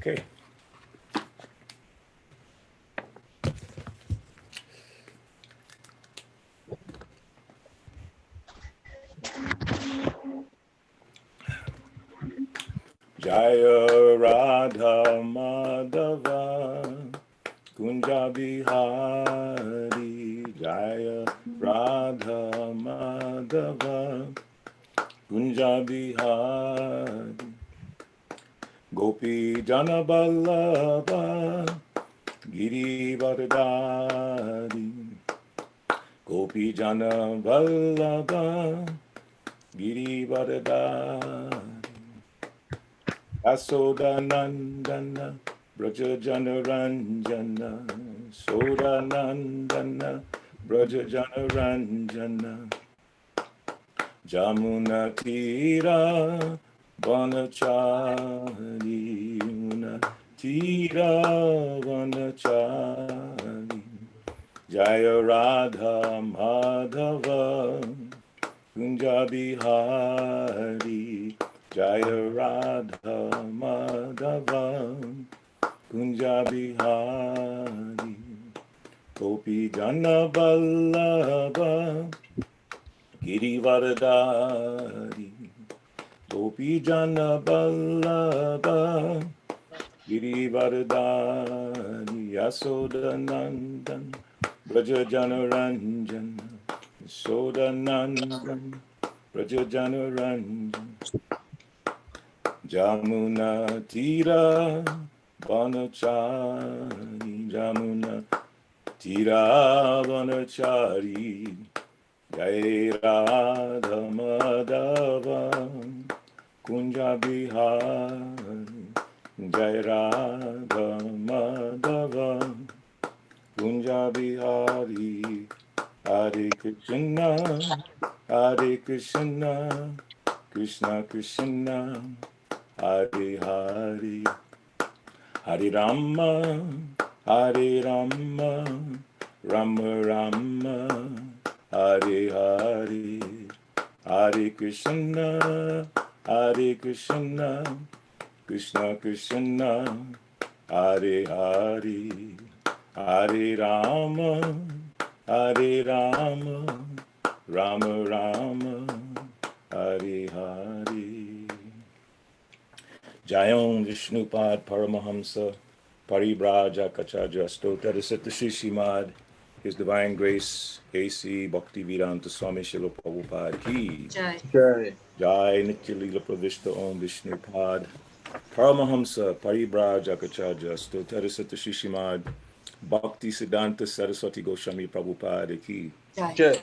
Okay. Jaya Radha Madhava Kunja Bihari Jaya Radha Madhava Kunja Bihari Gopi Jana Vallabha Giri Vardhari Gopi Jana Vallabha Giri Vardhari Asoda Nandana Braja Jana Ranjana Soda Nandana Braja Jana Ranjana Jamuna Tira Vanachari Muna Tira Vanachari Jaya Radha Madhava Kunja Bihari Jaya Radha Madhava Kunja Bihari Gopi Jana Vallabha Girivardhari Gopi Jana Vallabha Girivardhari Yasoda Nandan Braja Jana Ranjana Yasoda Nandan Braja Jana Ranjana Jamuna Tira Vanachari Jamuna Tira Vanachari Jai Radha Madhava Kunja Bihari Jai Radha Madhava Kunja Bihari Hare Krishna Hare Krishna Krishna Krishna Hare Hare Hare Rama Hare Rama Rama Rama Hare Hare Hare Krishna Hare Krishna Krishna Krishna Hare Hare Hare Rama Hare Rama Rama Rama Hare Hare Jayom Vishnupad Paramahamsa Paribrajakachaja Stotadasata Shishimad His Divine Grace A.C. Bhaktivedanta Swami Srila Prabhupada Ki Jai. Jai. Jai Nitya Leela Pravishta Om Vishnupad Paramahamsa Paribrajakachaja Stotadasata Shishimad Bhakti Siddhanta Saraswati Goswami Prabhupada Ki Jai. Jai.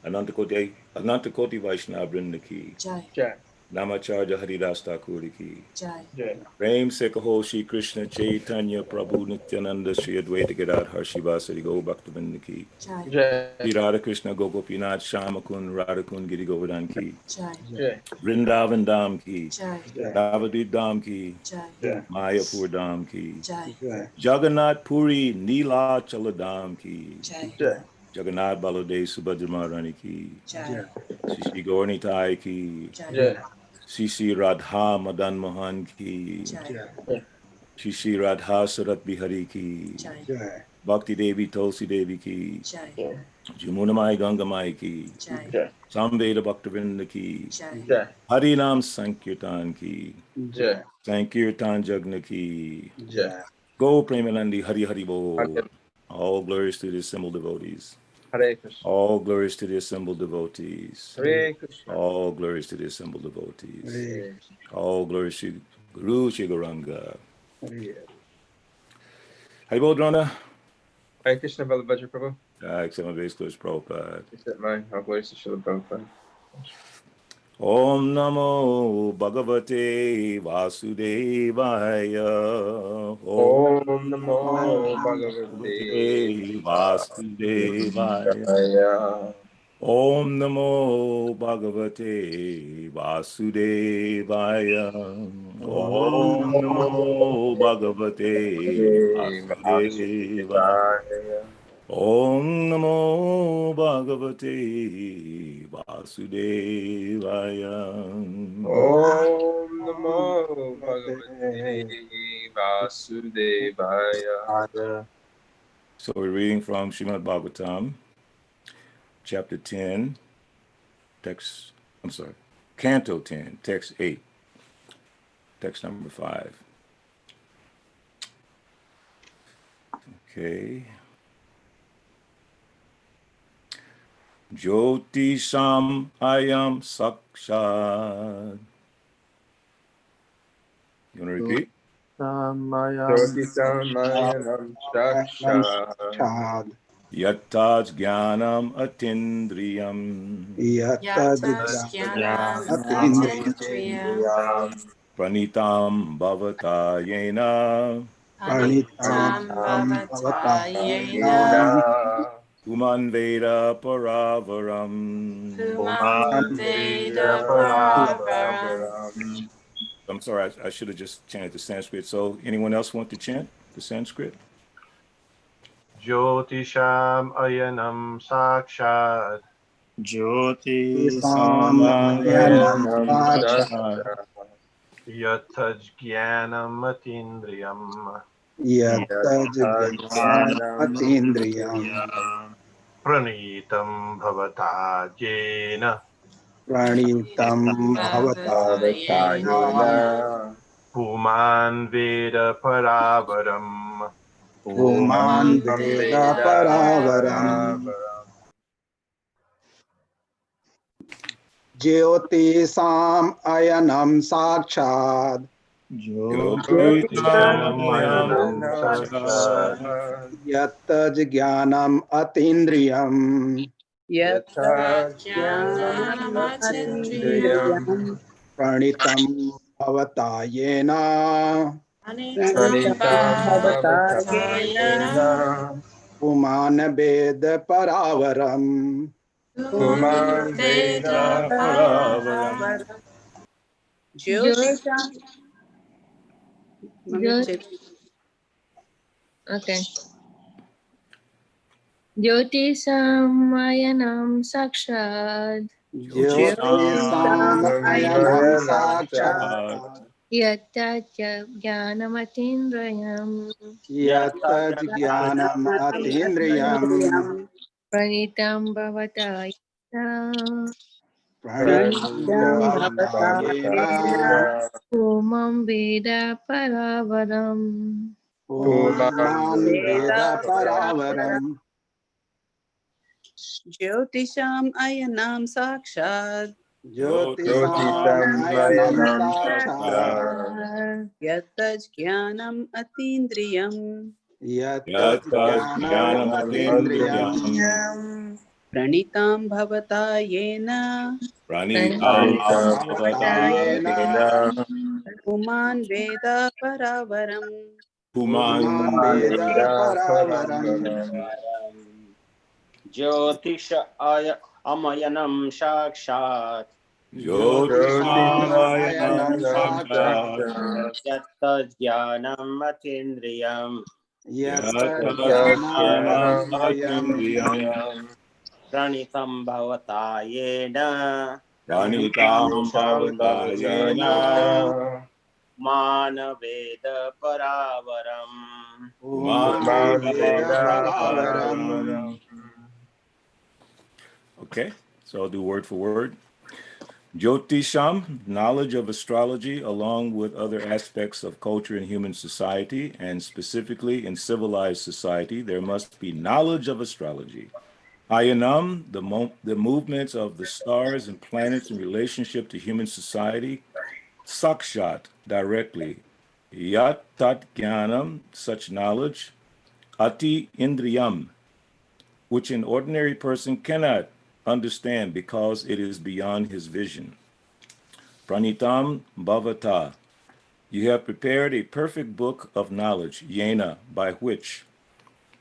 Ananta Koti Vaishnava Vrinda Ki Jai. Jai. Namacharya Haridas Thakur Ki Jai. Jai. Prem se kaho Shri Krishna Chaitanya Prabhu Nityananda Shri Advaita Gadadhar Shivasari Go Bhaktivinoda Ki Jai. Jai. Shri Radha Krishna Gopinath Shamakun Radhakun Giri Govardhan Ki Jai. Jai. Vrindavan Dham Ki Jai. Jai. Navadvip Dham Ki Jai. Jai. Mayapur Dham Ki Jai. Jai. Jagannath Puri Neela Chala Dham Ki Jai. Jai. Jagannath Baladev Subhadra Maharani Ki Jai. Shri Gaurnitai Ki Jai. Jai. Shri Radha Madan Mohan Ki Jai. Shri Radha Sarat Bihari Ki Jai. Jai. Bhakti Devi Tulsi Devi Ki Jai. Jamunamai Gangamai Ki Jai. Jai. Samveda Bhaktivinoda Ki Jai. Jai. Harinam Sankirtan Ki Jai. Sankirtan Jagna Ki Jai. Go Premanandi Hari Hari Bo. Hare All glories to the assembled devotees. Krishna. All glories to the assembled devotees. Hare Krishna. All glories to the assembled devotees. Hare Krishna. All glories to Guru Shri Gauranga. Hare Hari Drona. Hare Krishna, Balabhadra Prabhu. Accept my base close Prabhupada. Accept mine. All glories to Srila Prabhupada. Om Namo Bhagavate Vasudevaya. Om Namo Bhagavate Vasudevaya. Vasudevaya. Om Namo Bhagavate Vasudevaya. Om Namo Bhagavate Vasudevaya. Om Namo Bhagavate Vasudevaya. Om Namo Bhagavate Vasudevaya. So we're reading from Srimad Bhagavatam, chapter 10, Canto 10, text 8, text number 5. Okay. Jyotisham ayam sakshat. You want to repeat? Jyotisamayanam Shakshat. Yattaj jnanam atindriyam. Yatajnanam atindriyam Pranitam bhavata yena. Anitam Bhavatayena Uman Veda Paravaram. Pumam Veda Paravaram. I'm sorry, I should have just chanted the Sanskrit. So anyone else want to chant the Sanskrit? Jyotisham ayanam sakshat Jyoti Sayanam Samayanam Shakshat. yatajnanam atindriyam Yatajnanam Yatajnanam Atindriyam pranitam bhavata jena Pranitam Bhavatayena Bhavatayena. puman veda paravaram. Puman Umam Pumam Veda Veda Veda Paravaram Paravaram. Jyoti Sam Ayanam Sakshat Jyoti Jyotishamayam Samayam Jyotishamayam sakshat Shakshat. Yatajnanam Atindriyam Yatajnanam Yatajnanam atindriyam Atindriyam. Pranitam Bhavatayena Anitam Pranitam Bhavatayena Bhavatayena. Puman Veda Paravaram Pumam Puman Veda Veda Paravaram. Paravaram. Jyoti, Jyoti. okay. Jyotisamayanam sakshat Jyoti Sam Ayanam Vayanam Sakshat Shakshat. yattach jnanamatindriyam Yatajnanam Atindriyam pranitam bhavatayena Pranitam Pranitam Bhavatayena Bhavatayena. umam veda paravaram. Puman Puman Veda Veda Paravaram Jyotisham ayanam sakshat Jyotisam Ayanam Jyotishamayam Sakshat Shakshat. yatajnanam atindriyam Yatajnanam Yatajnanam Atindriyam Atindriyam. Pranitam Bhavatayena Pranitam Pranitam Pranitam Bhavatayena Bhavatayena. Bhavatayena. Puman Veda Paravaram. Puman Puman Puman Veda Veda Paravaram Paravaram. ज्योतिष आय अमयनं साक्षात् Jyotisam Jyotishamayam Ayanam Jyotishamayam Sakshat Sakshat. Shakshat. यत्तज्ज्ञानम् अतीन्द्रियम् Yatajnanam Yatajnanam Atindriyam Atindriyam. प्रणीतं भवता येन Pranitam Pranitam Bhavatayena. Bhavatayena. मानवेद परावरम् Puman Puman Puman Veda Veda Veda Paravaram Paravaram. Paravaram. Okay, so I'll do word for word. Jyotisham, knowledge of astrology, along with other aspects of culture and human society, and specifically in civilized society, there must be knowledge of astrology. Ayanam, the movements of the stars and planets in relationship to human society. Sakshat, directly. Yat tat jnanam, such knowledge. Ati indriyam, which an ordinary person cannot understand because it is beyond his vision. Pranitam bhavata, you have prepared a perfect book of knowledge, yena, by which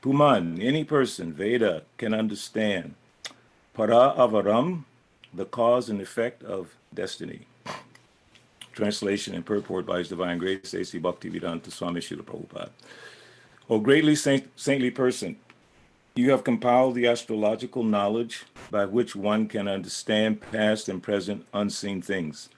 Puman, any person, Veda, can understand. Para avaram, the cause and effect of destiny. Translation and purport by His Divine Grace, A.C. Bhaktivedanta Swami Srila Prabhupada. O greatly saintly person, you have compiled the astrological knowledge by which one can understand past and present unseen things.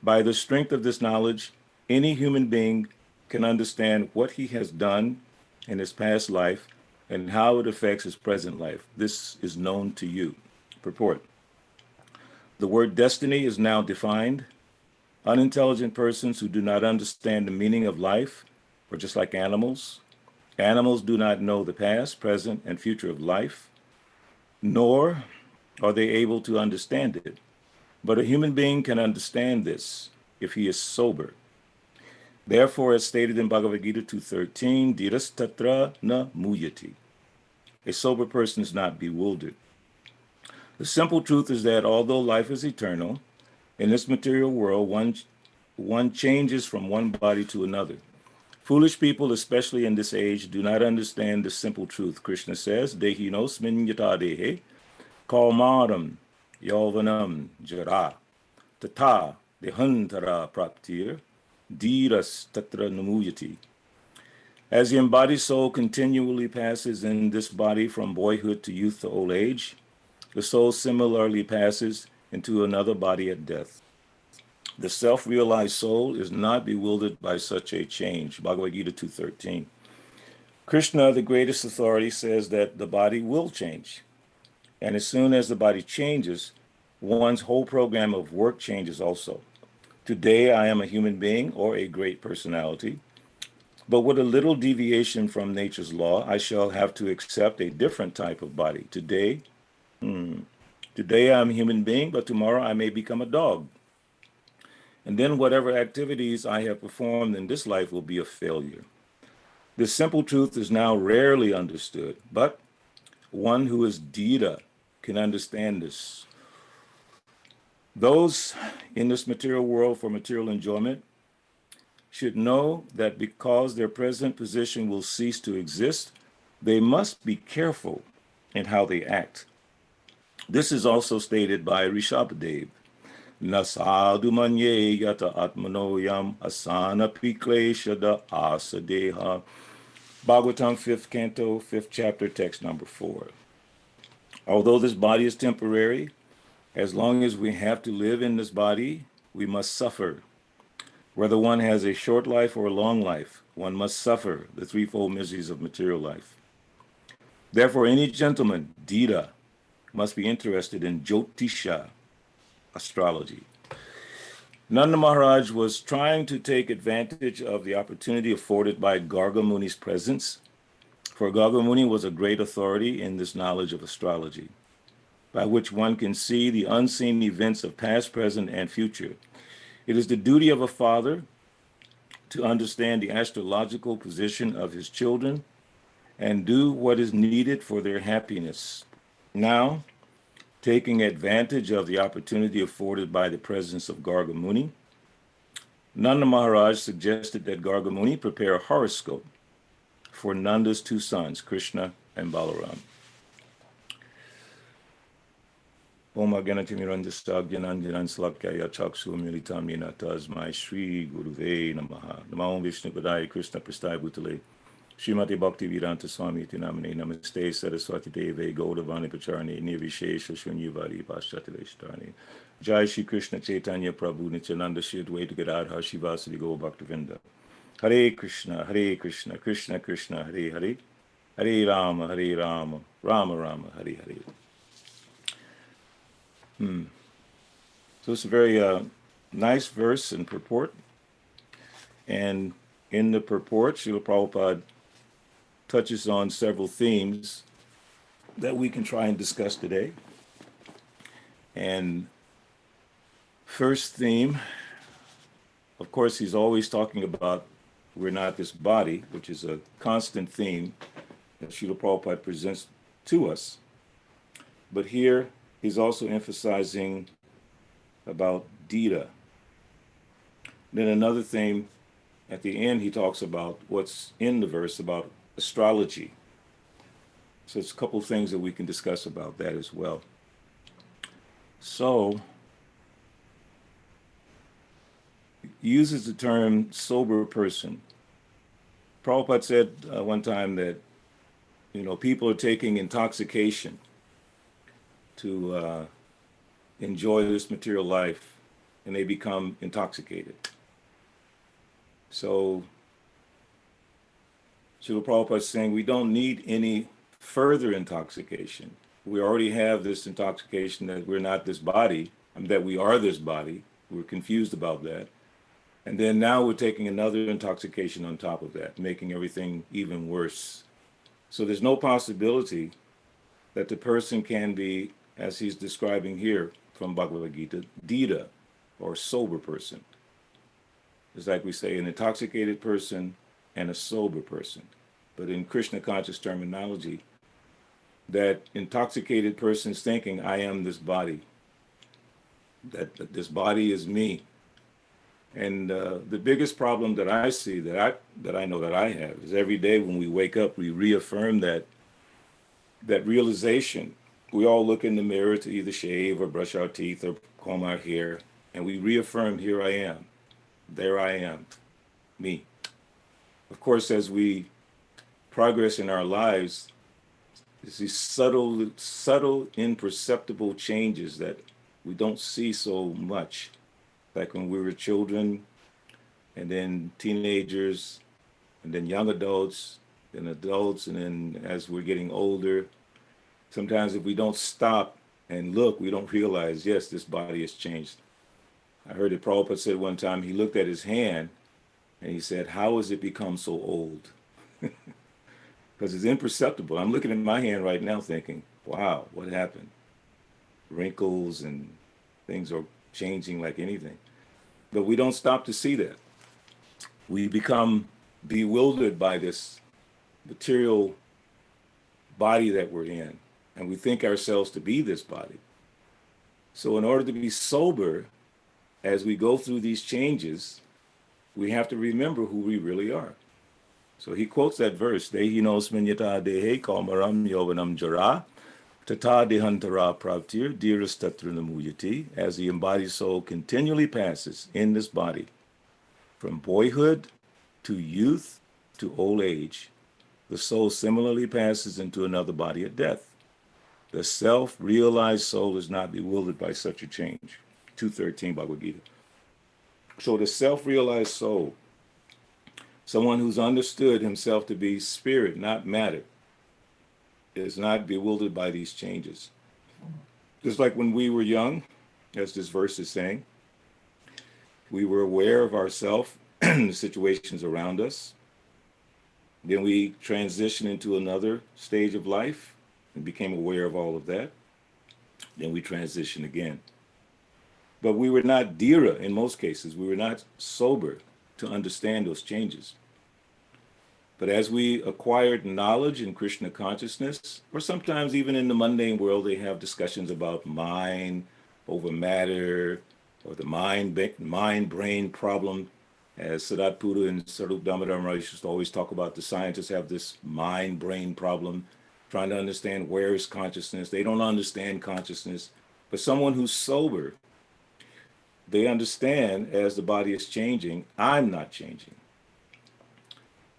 By the strength of this knowledge, any human being can understand what he has done in his past life and how it affects his present life. This is known to you. Purport. The word destiny is now defined. Unintelligent persons who do not understand the meaning of life are just like animals. Animals do not know the past, present, and future of life, nor are they able to understand it. But a human being can understand this if he is sober. Therefore, as stated in Bhagavad Gita 2:13, dhiras tatra na muyati. A sober person is not bewildered. The simple truth is that although life is eternal, in this material world, one changes from one body to another. Foolish people, especially in this age, do not understand the simple truth. Krishna says, Dehinosmin yata dehe, kalmaram yalvanam jara, tata dehantara praptir, dhiras tatra namuyati. As the embodied soul continually passes in this body from boyhood to youth to old age, the soul similarly passes into another body at death. The self-realized soul is not bewildered by such a change. Bhagavad Gita 2:13. Krishna, the greatest authority, says that the body will change. And as soon as the body changes, one's whole program of work changes also. Today, I am a human being or a great personality, but with a little deviation from nature's law, I shall have to accept a different type of body. Today I'm a human being, but tomorrow I may become a dog. And then whatever activities I have performed in this life will be a failure. This simple truth is now rarely understood, but one who is dhira can understand this. Those in this material world for material enjoyment should know that because their present position will cease to exist, they must be careful in how they act. This is also stated by Rishabhadev. Nasadu manye yata atmanoyam asana pikleshada asadeha. Bhagavatam, 5th canto, 5th chapter, text number 4. Although this body is temporary, as long as we have to live in this body, we must suffer. Whether one has a short life or a long life, one must suffer the threefold miseries of material life. Therefore, any gentleman, dhira, must be interested in Jyotisha, astrology. Nanda Maharaj was trying to take advantage of the opportunity afforded by Garga Muni's presence, for Garga Muni was a great authority in this knowledge of astrology, by which one can see the unseen events of past, present, and future. It is the duty of a father to understand the astrological position of his children and do what is needed for their happiness. Now, taking advantage of the opportunity afforded by the presence of Garga Muni, Nanda Maharaj suggested that Garga Muni prepare a horoscope for Nanda's two sons, Krishna and Balaram. Om Agyanatimirandhasta Gyananjanan Slakaya Chaksu Militam Yena Tasmai Shri Guruve Namaha. Namo Vishnu Padaya Krishna Prasthaya Bhutale. Srimati Bhakti Vedanta Swami Iti Namane Namaste Saraswati Deve Gaudavani Pacharani Nirvishesha Shunyavadi Paschataveshtarani. Jai Shri Krishna Chaitanya Prabhu Nityananda Shri Advaita Gadadhar Shivasadi Gaur Bhaktavinda. Hare Krishna, Krishna Krishna, Hare Hare. Hare Rama, Rama Rama, Hare Hare. So it's a very nice verse and purport. And in the purport, Srila Prabhupada touches on several themes that we can try and discuss today. And first theme, of course, he's always talking about we're not this body, which is a constant theme that Srila Prabhupada presents to us. But here, he's also emphasizing about dhira. Then another theme, at the end, he talks about what's in the verse about astrology. So it's a couple of things that we can discuss about that as well. So, he uses the term sober person. Prabhupada said one time that, people are taking intoxication to enjoy this material life, and they become intoxicated. So Srila Prabhupada is saying we don't need any further intoxication. We already have this intoxication that we're not this body, that we are this body. We're confused about that. And then now we're taking another intoxication on top of that, making everything even worse. So there's no possibility that the person can be, as he's describing here from Bhagavad Gita, Dita, or sober person. It's like we say an intoxicated person and a sober person. But in Krishna conscious terminology, that intoxicated person is thinking, I am this body, that this body is me. And the biggest problem that I see, that I know that I have, is every day when we wake up, we reaffirm that realization. We all look in the mirror to either shave or brush our teeth or comb our hair, and we reaffirm, here I am, there I am, me. Of course, as we progress in our lives, there's these subtle, imperceptible changes that we don't see so much. Like when we were children, and then teenagers, and then young adults, and adults, and then as we're getting older, sometimes if we don't stop and look, we don't realize, yes, this body has changed. I heard it, Prabhupada said one time, he looked at his hand, and he said, how has it become so old? Because it's imperceptible. I'm looking at my hand right now thinking, wow, what happened? Wrinkles and things are changing like anything. But we don't stop to see that. We become bewildered by this material body that we're in, and we think ourselves to be this body. So in order to be sober, as we go through these changes, we have to remember who we really are. So he quotes that verse, Dehi nosmin yata dehe kaumaram yovanam jara, tata dehantara pravtir dhiras tatra namuyati, as the embodied soul continually passes in this body, from boyhood to youth to old age, the soul similarly passes into another body at death. The self-realized soul is not bewildered by such a change. 213 Bhagavad Gita. So the self-realized soul, someone who's understood himself to be spirit, not matter, is not bewildered by these changes. Just like when we were young, as this verse is saying, we were aware of ourselves, the situations around us. Then we transitioned into another stage of life and became aware of all of that. Then we transitioned again. But we were not dhira in most cases. We were not sober to understand those changes. But as we acquired knowledge in Krishna consciousness, or sometimes even in the mundane world, they have discussions about mind over matter, or the mind-brain problem. As Sadat Puda and Sarup Damodar Maharaj used to always talk about, the scientists have this mind-brain problem, trying to understand where is consciousness. They don't understand consciousness. But someone who's sober, they understand as the body is changing, I'm not changing.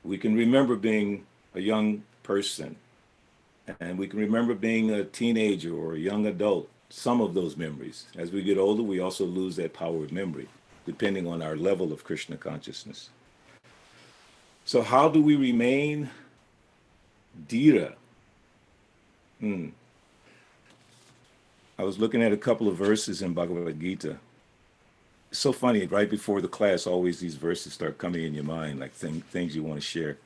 We can remember being a young person, and we can remember being a teenager or a young adult, some of those memories. As we get older, we also lose that power of memory, depending on our level of Krishna consciousness. So how do we remain dhira? I was looking at a couple of verses in Bhagavad Gita. It's so funny, right before the class, always these verses start coming in your mind, like things you want to share.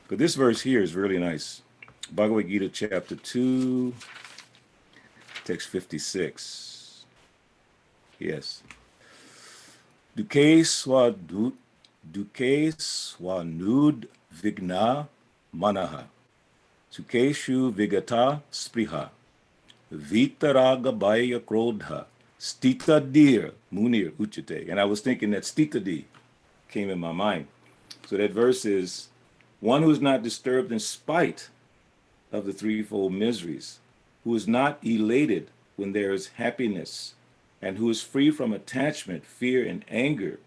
But this verse here is really nice. Bhagavad Gita chapter 2, text 56. Yes. Duke swanud vigna manaha, sukeshu vigata spriha, vitaraga bhaya krodha, stita dir munir uchate. And I was thinking that stita di came in my mind. So that verse is, one who is not disturbed in spite of the threefold miseries, who is not elated when there is happiness, and who is free from attachment, fear, and anger,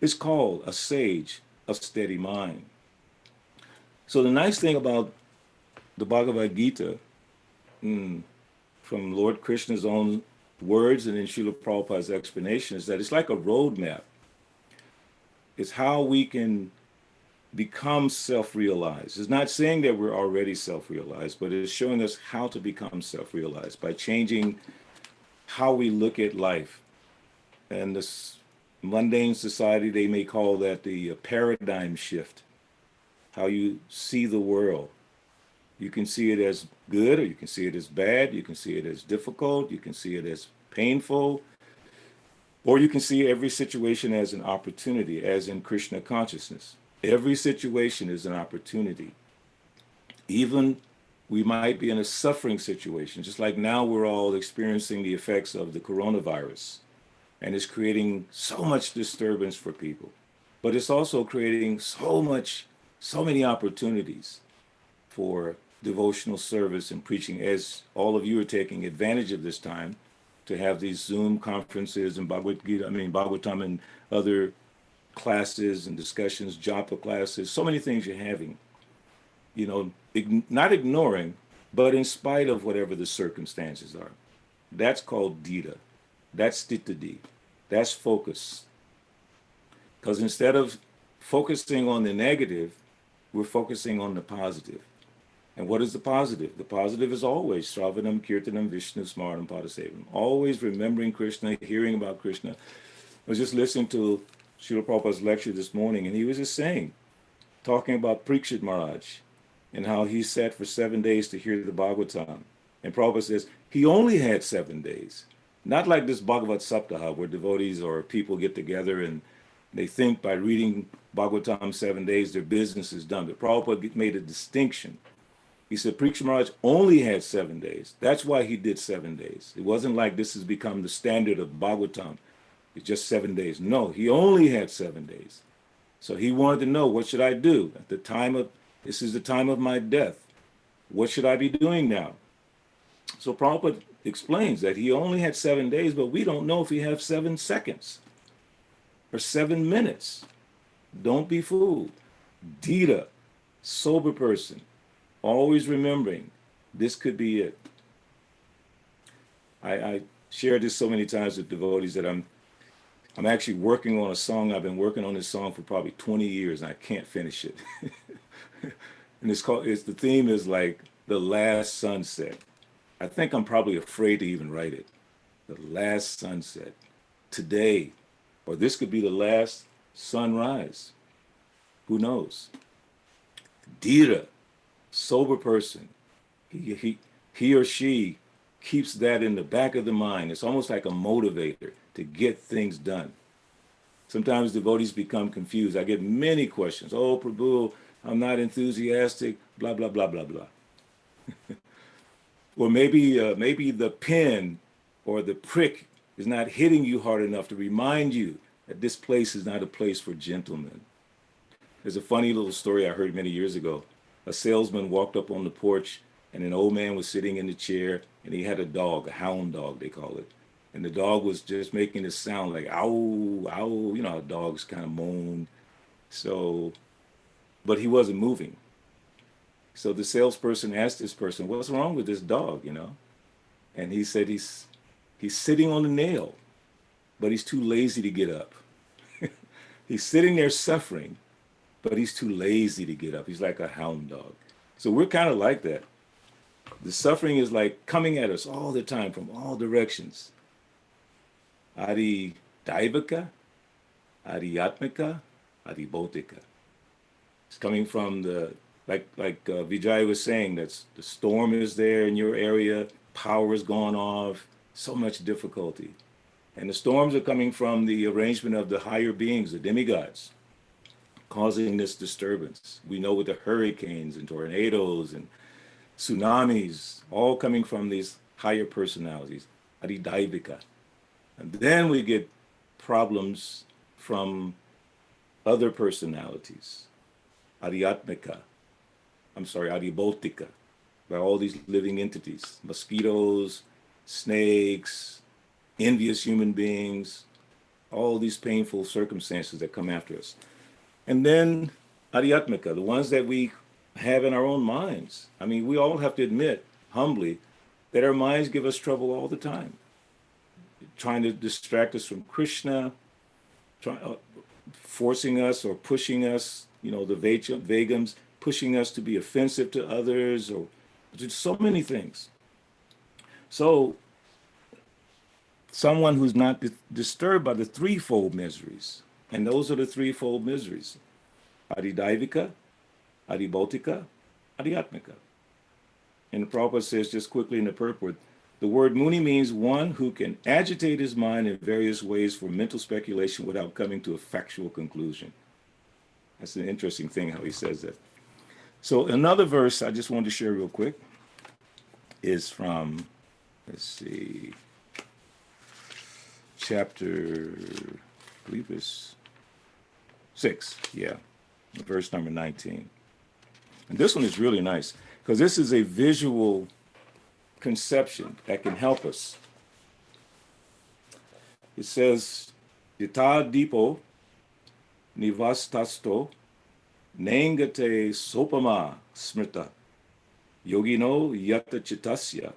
is called a sage of steady mind. So the nice thing about the Bhagavad Gita, from Lord Krishna's own words and in Srila Prabhupada's explanation, is that it's like a roadmap. It's how we can become self-realized. It's not saying that we're already self-realized, but it's showing us how to become self-realized by changing how we look at life. And this mundane society, they may call that the paradigm shift, how you see the world. You can see it as good, or you can see it as bad, you can see it as difficult, you can see it as painful, or you can see every situation as an opportunity, as in Krishna consciousness. Every situation is an opportunity. Even we might be in a suffering situation, just like now we're all experiencing the effects of the coronavirus, and it's creating so much disturbance for people. But it's also creating so many opportunities for devotional service and preaching, as all of you are taking advantage of this time to have these Zoom conferences and Bhagavatam and other classes and discussions, japa classes, so many things you're having, you know, not ignoring, but in spite of whatever the circumstances are. That's called dita. That's stitadi. That's focus. Because instead of focusing on the negative, we're focusing on the positive. And what is the positive? The positive is always Shravanam, Kirtanam, Vishnu, Smaranam, Padasevam. Always remembering Krishna, hearing about Krishna. I was just listening to Srila Prabhupada's lecture this morning, and he was just talking about Parikshit Maharaj and how he sat for 7 days to hear the Bhagavatam. And Prabhupada says he only had 7 days. Not like this Bhagavat Saptaha, where devotees or people get together and they think by reading Bhagavatam 7 days, their business is done. But Prabhupada made a distinction. He said Parikshit Maharaj only had 7 days. That's why he did 7 days. It wasn't like this has become the standard of Bhagavatam. It's just 7 days. No, he only had 7 days. So he wanted to know, what should I do at the time of, this is the time of my death. What should I be doing now? So Prabhupada explains that he only had 7 days, but we don't know if he has 7 seconds or 7 minutes. Don't be fooled. Dita, sober person, always remembering this could be it. I shared this so many times with devotees that I'm actually working on a song. I've been working on this song for probably 20 years and I can't finish it. And the theme is like the last sunset. I think I'm probably afraid to even write it. The last sunset. Today, or this could be the last sunrise. Who knows? Dita, sober person, he or she keeps that in the back of the mind. It's almost like a motivator to get things done. Sometimes devotees become confused. I get many questions. Oh, Prabhu, I'm not enthusiastic, blah, blah, blah, blah, blah. Or maybe the pen or the prick is not hitting you hard enough to remind you that this place is not a place for gentlemen. There's a funny little story I heard many years ago. A salesman walked up on the porch and an old man was sitting in the chair and he had a dog, a hound dog, they call it. And the dog was just making this sound like, ow, ow, you know how dogs kind of moan. So, but he wasn't moving. So the salesperson asked this person, what's wrong with this dog, you know? And he said he's sitting on a nail, but he's too lazy to get up. He's sitting there suffering, but he's too lazy to get up. He's like a hound dog. So we're kind of like that. The suffering is like coming at us all the time from all directions. Adi Daivaka, Adi Atmika, Adi Bautika. It's coming from like Vijay was saying, that's the storm is there in your area, power is gone off, so much difficulty. And the storms are coming from the arrangement of the higher beings, the demigods, causing this disturbance. We know with the hurricanes and tornadoes and tsunamis, all coming from these higher personalities, Adidaivika. And then we get problems from other personalities, Adiyatmika, Adibautika, by all these living entities, mosquitoes, snakes, envious human beings, all these painful circumstances that come after us. And then Adhyatmika, the ones that we have in our own minds. I mean, we all have to admit humbly that our minds give us trouble all the time, trying to distract us from Krishna, forcing us or pushing us the vagums pushing us to be offensive to others, or just so many things. So someone who's not disturbed by the threefold miseries, and those are the threefold miseries: Adidaivika, Adibautika, Adhyatmika. And the Prabhupada says just quickly in the purport, the word Muni means one who can agitate his mind in various ways for mental speculation without coming to a factual conclusion. That's an interesting thing how he says that. So another verse I just wanted to share real quick is from, let's see, chapter, I believe it's 6, yeah, verse number 19. And this one is really nice because this is a visual conception that can help us. It says, Yata dipo nivastasto nengate sopama smrita yogino yata chitasya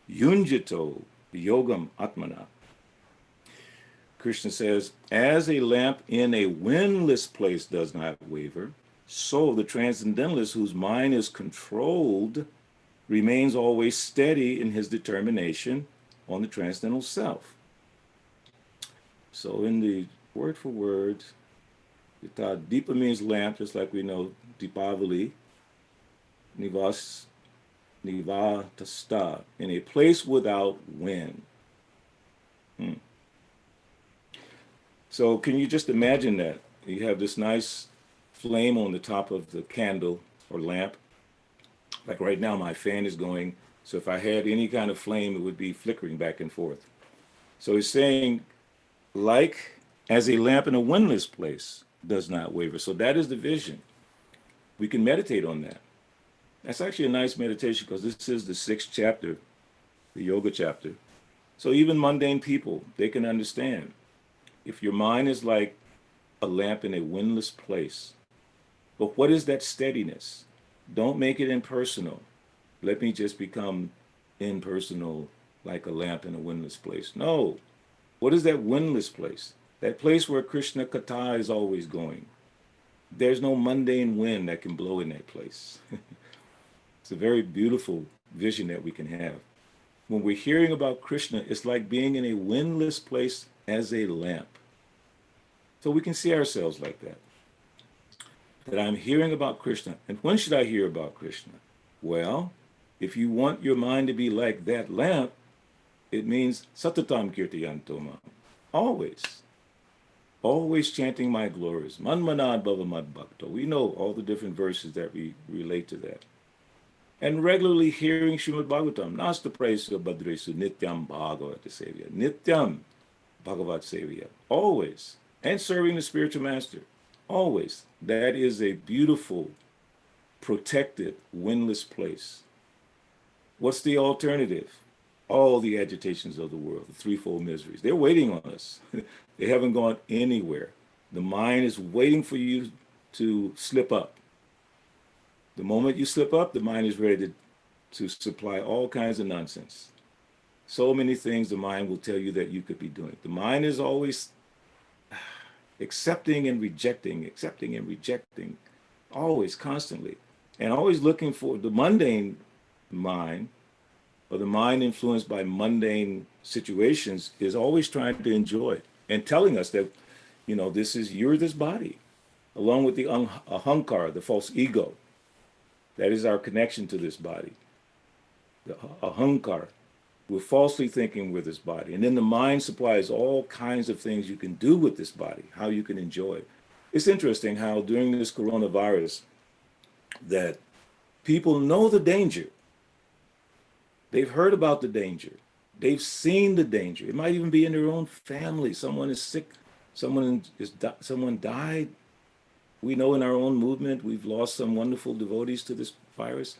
yunjito yogam atmana. Krishna says, as a lamp in a windless place does not waver, so the transcendentalist whose mind is controlled remains always steady in his determination on the transcendental self. So in the word for word, Deepa means lamp, just like we know Deepavali, Nivatasta, in a place without wind. So can you just imagine that? You have this nice flame on the top of the candle or lamp. Like right now, my fan is going. So if I had any kind of flame, it would be flickering back and forth. So he's saying, like as a lamp in a windless place does not waver. So that is the vision. We can meditate on that. That's actually a nice meditation because this is the 6th chapter, the yoga chapter. So even mundane people, they can understand. If your mind is like a lamp in a windless place, but what is that steadiness? Don't make it impersonal. Let me just become impersonal like a lamp in a windless place. No. What is that windless place? That place where Krishna Katha is always going. There's no mundane wind that can blow in that place. It's a very beautiful vision that we can have. When we're hearing about Krishna, it's like being in a windless place as a lamp. So we can see ourselves like that. That I'm hearing about Krishna. And when should I hear about Krishna? Well, if you want your mind to be like that lamp, it means Satatam Kirtayantoma. Always. Always chanting my glories. Manmanad Bhavamad Bhakta. We know all the different verses that we relate to that. And regularly hearing Srimad Bhagavatam. Nasta Praisa Badresu Nityam Bhagavat Sevya. Nityam Bhagavat Sevya. Always. And serving the spiritual master. Always. That is a beautiful, protected, windless place. What's the alternative? All the agitations of the world, the threefold miseries. They're waiting on us. They haven't gone anywhere. The mind is waiting for you to slip up. The moment you slip up, the mind is ready to supply all kinds of nonsense. So many things the mind will tell you that you could be doing. The mind is always accepting and rejecting, always, constantly. And always looking for the mundane mind, or the mind influenced by mundane situations, is always trying to enjoy and telling us that, you're this body, along with the ahankara, the false ego. That is our connection to this body. The ahankara. We're falsely thinking we're this body. And then the mind supplies all kinds of things you can do with this body, how you can enjoy it. It's interesting how during this coronavirus that people know the danger. They've heard about the danger. They've seen the danger. It might even be in their own family. Someone is sick. Someone died. We know in our own movement, we've lost some wonderful devotees to this virus.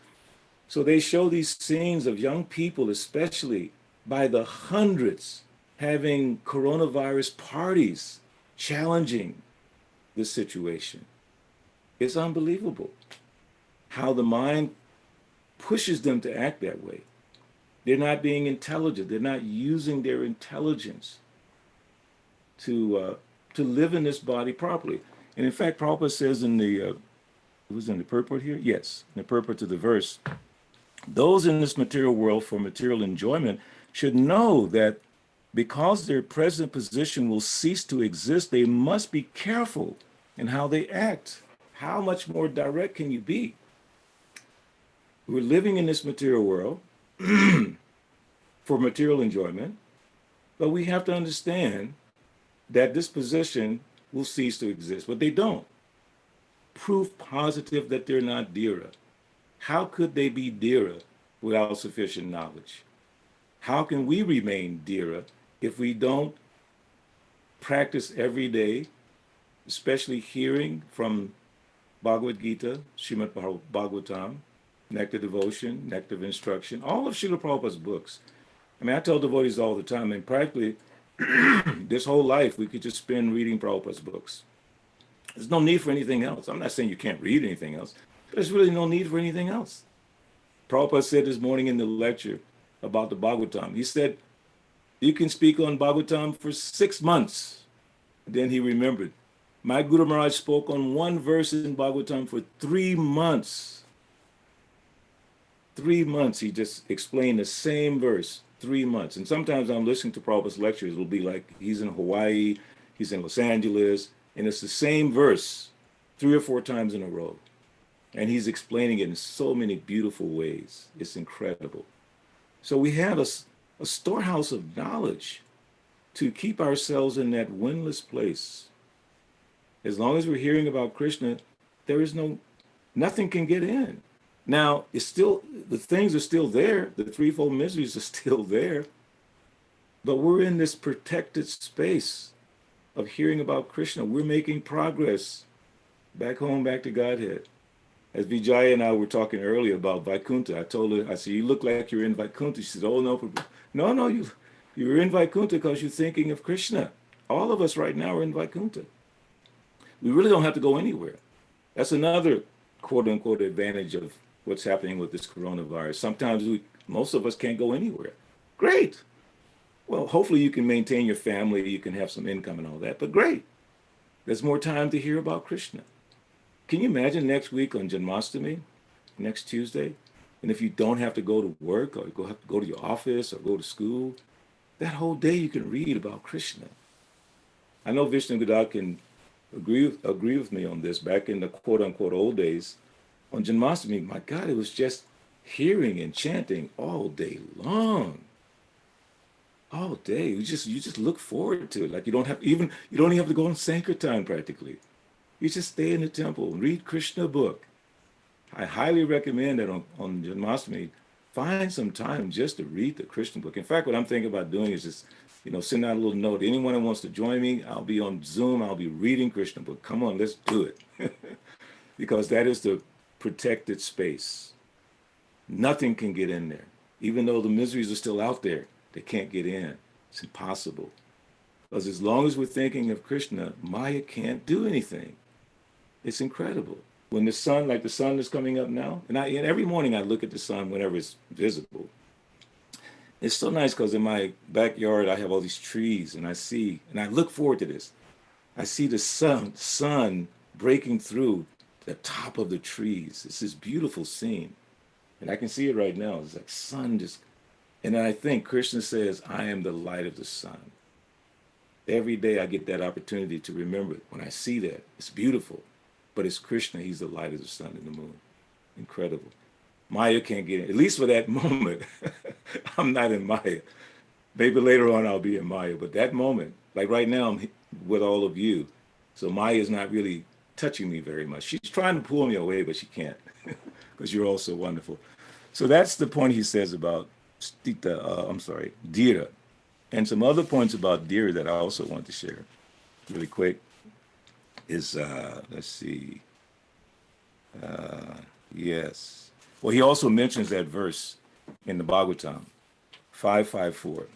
So they show these scenes of young people, especially by the hundreds, having coronavirus parties, challenging the situation. It's unbelievable how the mind pushes them to act that way. They're not being intelligent. They're not using their intelligence to live in this body properly. And in fact, Prabhupada says in the, it was in the purport here? Yes, in the purport to the verse, those in this material world for material enjoyment should know that because their present position will cease to exist, they must be careful in how they act. How much more direct can you be? We're living in this material world for material enjoyment, but we have to understand that this position will cease to exist, but they don't. Proof positive that they're not Dhira. How could they be Dhira without sufficient knowledge? How can we remain Dhira if we don't practice every day, especially hearing from Bhagavad Gita, Srimad Bhagavatam, Nectar Devotion, Nectar of Instruction, all of Srila Prabhupada's books. I mean, I tell devotees all the time, and practically this whole life we could just spend reading Prabhupada's books. There's no need for anything else. I'm not saying you can't read anything else, but there's really no need for anything else. Prabhupada said this morning in the lecture about the Bhagavatam, he said, you can speak on Bhagavatam for 6 months. Then he remembered, my Guru Maharaj spoke on one verse in Bhagavatam for 3 months. 3 months, he just explained the same verse, 3 months. And sometimes I'm listening to Prabhupada's lectures, it'll be like he's in Hawaii, he's in Los Angeles, and it's the same verse 3 or 4 times in a row. And he's explaining it in so many beautiful ways. It's incredible. So we have a storehouse of knowledge to keep ourselves in that windless place. As long as we're hearing about Krishna, there is nothing can get in. Now, it's still, the things are still there. The threefold miseries are still there. But we're in this protected space of hearing about Krishna. We're making progress back home, back to Godhead. As Vijaya and I were talking earlier about Vaikuntha, I told her, I said, you look like you're in Vaikuntha. She said, oh, no, you're in Vaikuntha because you're thinking of Krishna. All of us right now are in Vaikuntha. We really don't have to go anywhere. That's another quote unquote advantage of what's happening with this coronavirus. Sometimes most of us can't go anywhere. Great. Well, hopefully you can maintain your family, you can have some income and all that, but great. There's more time to hear about Krishna. Can you imagine next week on Janmashtami, next Tuesday? And if you don't have to go to work or have to go to your office or go to school, that whole day you can read about Krishna. I know Vishnu Gada can agree with me on this. Back in the quote unquote old days, on Janmashtami, my God, it was just hearing and chanting all day long. All day. You just look forward to it. Like you don't even have to go on Sankirtan practically. You just stay in the temple and read Krishna book. I highly recommend that on Janmashtami, find some time just to read the Krishna book. In fact, what I'm thinking about doing is just, send out a little note. Anyone who wants to join me, I'll be on Zoom. I'll be reading Krishna book. Come on, let's do it. Because that is the protected space. Nothing can get in there. Even though the miseries are still out there, they can't get in. It's impossible. Because as long as we're thinking of Krishna, Maya can't do anything. It's incredible. When the sun is coming up now, and every morning I look at the sun whenever it's visible. It's so nice because in my backyard I have all these trees, and I look forward to this. I see the sun breaking through the top of the trees. It's this beautiful scene, and I can see it right now. It's like sun just, and then I think Krishna says, "I am the light of the sun." Every day I get that opportunity to remember it. When I see that, it's beautiful. But it's Krishna, he's the light of the sun and the moon. Incredible. Maya can't get in, at least for that moment. I'm not in Maya. Maybe later on I'll be in Maya, but that moment, like right now, I'm with all of you. So Maya is not really touching me very much. She's trying to pull me away, but she can't because you're all so wonderful. So that's the point he says about Dhira. And some other points about Dhira that I also want to share really quick is, let's see. Yes. Well, he also mentions that verse in the Bhagavatam, 554.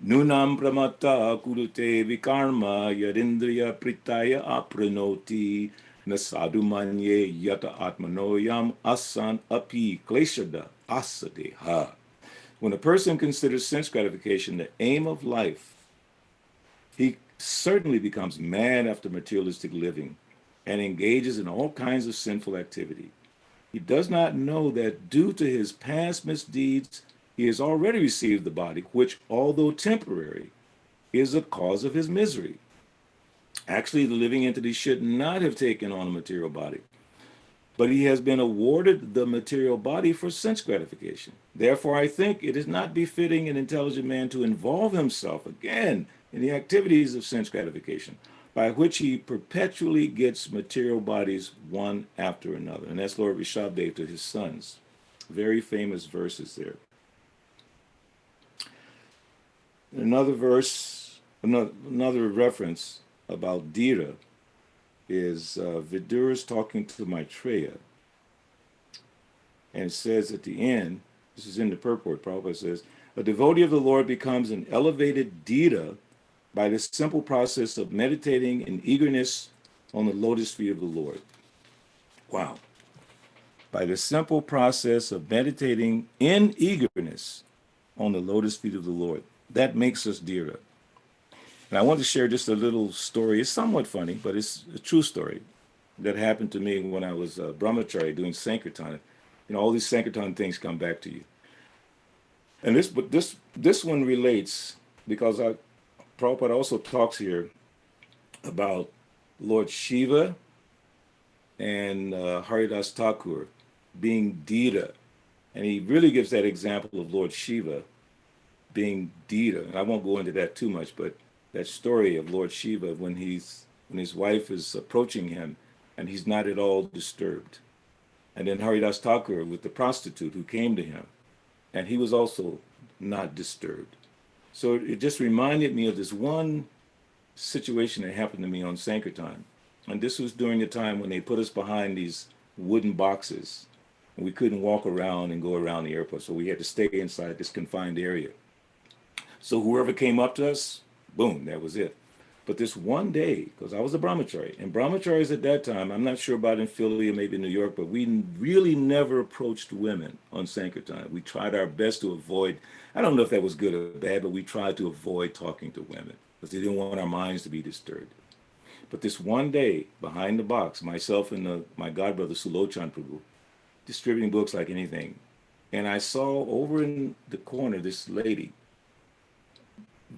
Nunam pramata kurute vikarma yadindriya pritaya apranoti nasadu manye yata atmanoyam asan api kleshada asadeha. When a person considers sense gratification the aim of life, he certainly becomes mad after materialistic living and engages in all kinds of sinful activity. He does not know that due to his past misdeeds, he has already received the body, which, although temporary, is a cause of his misery. Actually, the living entity should not have taken on a material body, but he has been awarded the material body for sense gratification. Therefore, I think it is not befitting an intelligent man to involve himself again in the activities of sense gratification, by which he perpetually gets material bodies one after another. And that's Lord Rishabdev to his sons. Very famous verses there. Another verse, another reference about Dhira is Vidura's talking to Maitreya. And it says at the end, this is in the purport, Prabhupada says, a devotee of the Lord becomes an elevated Dhira by the simple process of meditating in eagerness on the lotus feet of the Lord. Wow. By the simple process of meditating in eagerness on the lotus feet of the Lord. That makes us Dhira. And I want to share just a little story. It's somewhat funny, but it's a true story that happened to me when I was a brahmachari doing Sankirtan. You know, all these Sankirtan things come back to you. And this one relates because Prabhupada also talks here about Lord Shiva and Haridas Thakur being Dhira. And he really gives that example of Lord Shiva being Dhira. And I won't go into that too much, but that story of Lord Shiva when his wife is approaching him and he's not at all disturbed. And then Haridas Thakur with the prostitute who came to him, and he was also not disturbed. So it just reminded me of this one situation that happened to me on Sankirtan. And this was during the time when they put us behind these wooden boxes. And we couldn't walk around and go around the airport. So we had to stay inside this confined area. So whoever came up to us, boom, that was it. But this one day, because I was a brahmachari, and brahmacharis at that time, I'm not sure about in Philly or maybe in New York, but we really never approached women on Sankirtan. We tried our best to avoid, I don't know if that was good or bad, but we tried to avoid talking to women because they didn't want our minds to be disturbed. But this one day, behind the box, myself and my godbrother Sulochan Prabhu, distributing books like anything, and I saw over in the corner this lady.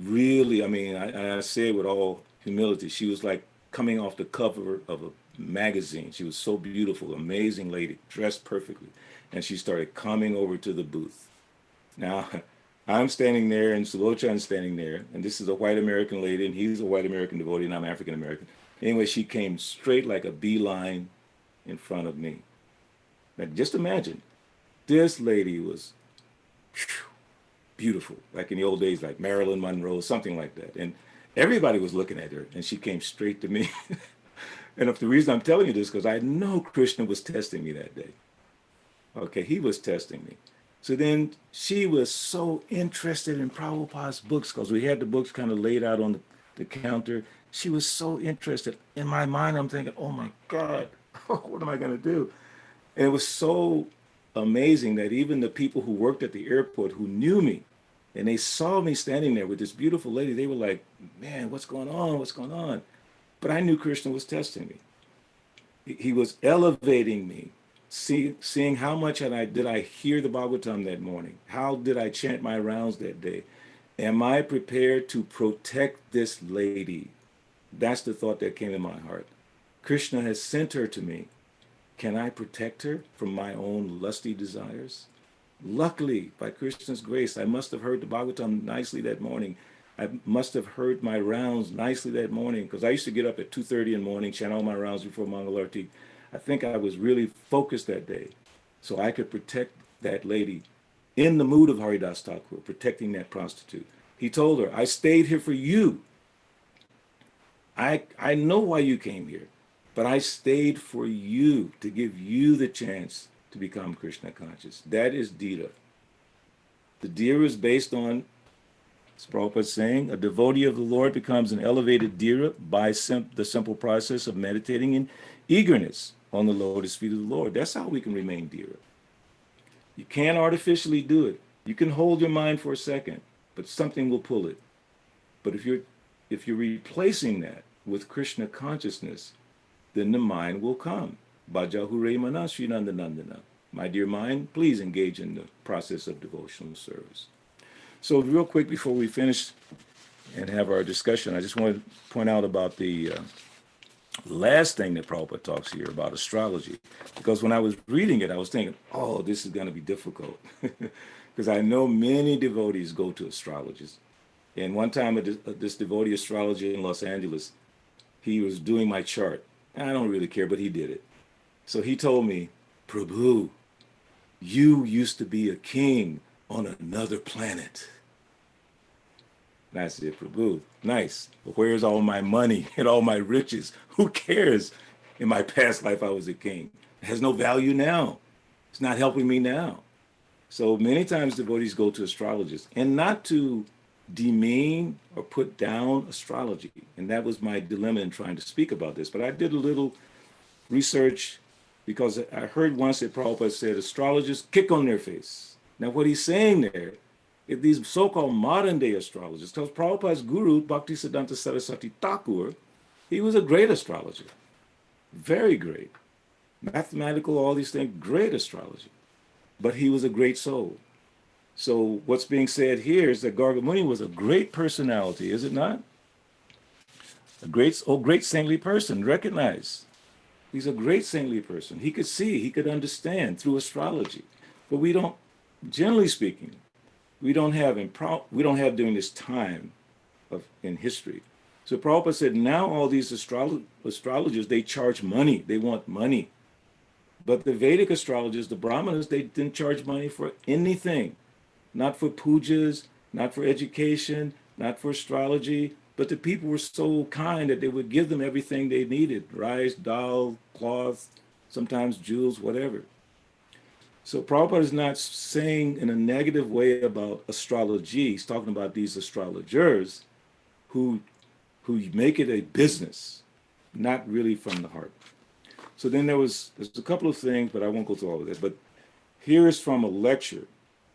Really, I mean, I say it with all humility. She was like coming off the cover of a magazine. She was so beautiful, amazing lady, dressed perfectly. And she started coming over to the booth. Now, I'm standing there and Sulochan's standing there, and this is a white American lady, and he's a white American devotee, and I'm African American. Anyway, she came straight like a beeline in front of me. Now, just imagine, this lady was beautiful, like in the old days, like Marilyn Monroe, something like that. And everybody was looking at her, and she came straight to me. And if the reason I'm telling you this, because I know Krishna was testing me that day. Okay, he was testing me. So then she was so interested in Prabhupada's books, because we had the books kind of laid out on the counter. She was so interested. In my mind, I'm thinking, oh my God, what am I going to do? And it was so amazing that even the people who worked at the airport who knew me and they saw me standing there with this beautiful lady, they were like, man, what's going on? What's going on? But I knew Krishna was testing me. He was elevating me, seeing how much did I hear the Bhagavatam that morning? How did I chant my rounds that day? Am I prepared to protect this lady? That's the thought that came in my heart. Krishna has sent her to me. Can I protect her from my own lusty desires? Luckily, by Krishna's grace, I must have heard the Bhagavatam nicely that morning. I must have heard my rounds nicely that morning, because I used to get up at 2:30 in the morning, chant all my rounds before Mangalarti. I think I was really focused that day, so I could protect that lady in the mood of Haridas Thakur, protecting that prostitute. He told her, I stayed here for you. I know why you came here. But I stayed for you to give you the chance to become Krishna conscious. That is Dhira. The Dhira is based on, as Prabhupada is saying, a devotee of the Lord becomes an elevated Dhira by the simple process of meditating in eagerness on the lotus feet of the Lord. That's how we can remain Dhira. You can't artificially do it. You can hold your mind for a second, but something will pull it. But if you're replacing that with Krishna consciousness, then the mind will come. Bajahure mana Srinandanandana. My dear mind, please engage in the process of devotional service. So real quick before we finish and have our discussion, I just want to point out about the last thing that Prabhupada talks here about astrology. Because when I was reading it, I was thinking, oh, this is going to be difficult. Because I know many devotees go to astrologers. And one time, this devotee astrologer in Los Angeles, he was doing my chart. I don't really care, but he did it. So he told me, Prabhu, you used to be a king on another planet. And I said, Prabhu, nice. But where's all my money and all my riches? Who cares? In my past life, I was a king. It has no value now. It's not helping me now. So many times devotees go to astrologers, and not to demean or put down astrology. And that was my dilemma in trying to speak about this. But I did a little research because I heard once that Prabhupada said astrologers kick on their face. Now what he's saying there, if these so-called modern day astrologers, because Prabhupada's guru, Bhaktisiddhanta Saraswati Thakur, he was a great astrologer, very great. Mathematical, all these things, great astrologer. But he was a great soul. So what's being said here is that Garga Muni was a great personality, is it not? A great saintly person, recognize. He's a great saintly person. He could see, he could understand through astrology. But we don't, generally speaking, we don't have during this time in history. So Prabhupada said, now all these astrologers, they charge money. They want money. But the Vedic astrologers, the Brahmanas, they didn't charge money for anything. Not for pujas, not for education, not for astrology. But the people were so kind that they would give them everything they needed. Rice, dal, cloth, sometimes jewels, whatever. So Prabhupada is not saying in a negative way about astrology. He's talking about these astrologers who make it a business, not really from the heart. So then there's a couple of things, but I won't go through all of this. But here is from a lecture,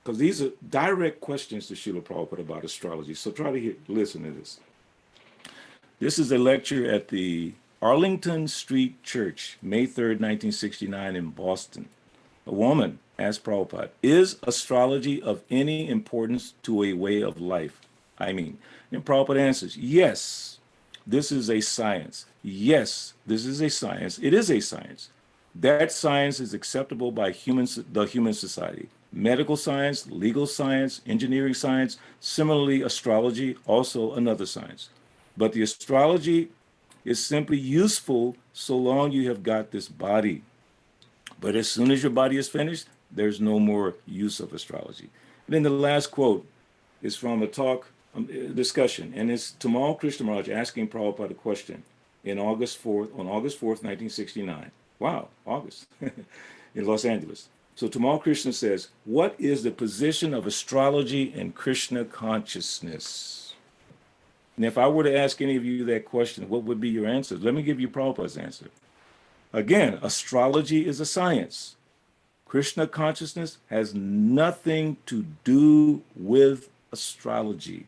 because these are direct questions to Srila Prabhupada about astrology. So try to listen to this. This is a lecture at the Arlington Street Church, May 3rd, 1969 in Boston. A woman asked Prabhupada, is astrology of any importance to a way of life? And Prabhupada answers, yes, this is a science. Yes, this is a science. It is a science. That science is acceptable by the human society. Medical science, legal science, engineering science, similarly astrology, also another science. But the astrology is simply useful so long you have got this body. But as soon as your body is finished, there's no more use of astrology. And then the last quote is from a talk, discussion, and it's Tamal Krishna Maharaj asking Prabhupada a question on August 4th, 1969. Wow, August, in Los Angeles. So Tamal Krishna says, what is the position of astrology in Krishna consciousness? And if I were to ask any of you that question, what would be your answer? Let me give you Prabhupada's answer. Again, astrology is a science. Krishna consciousness has nothing to do with astrology.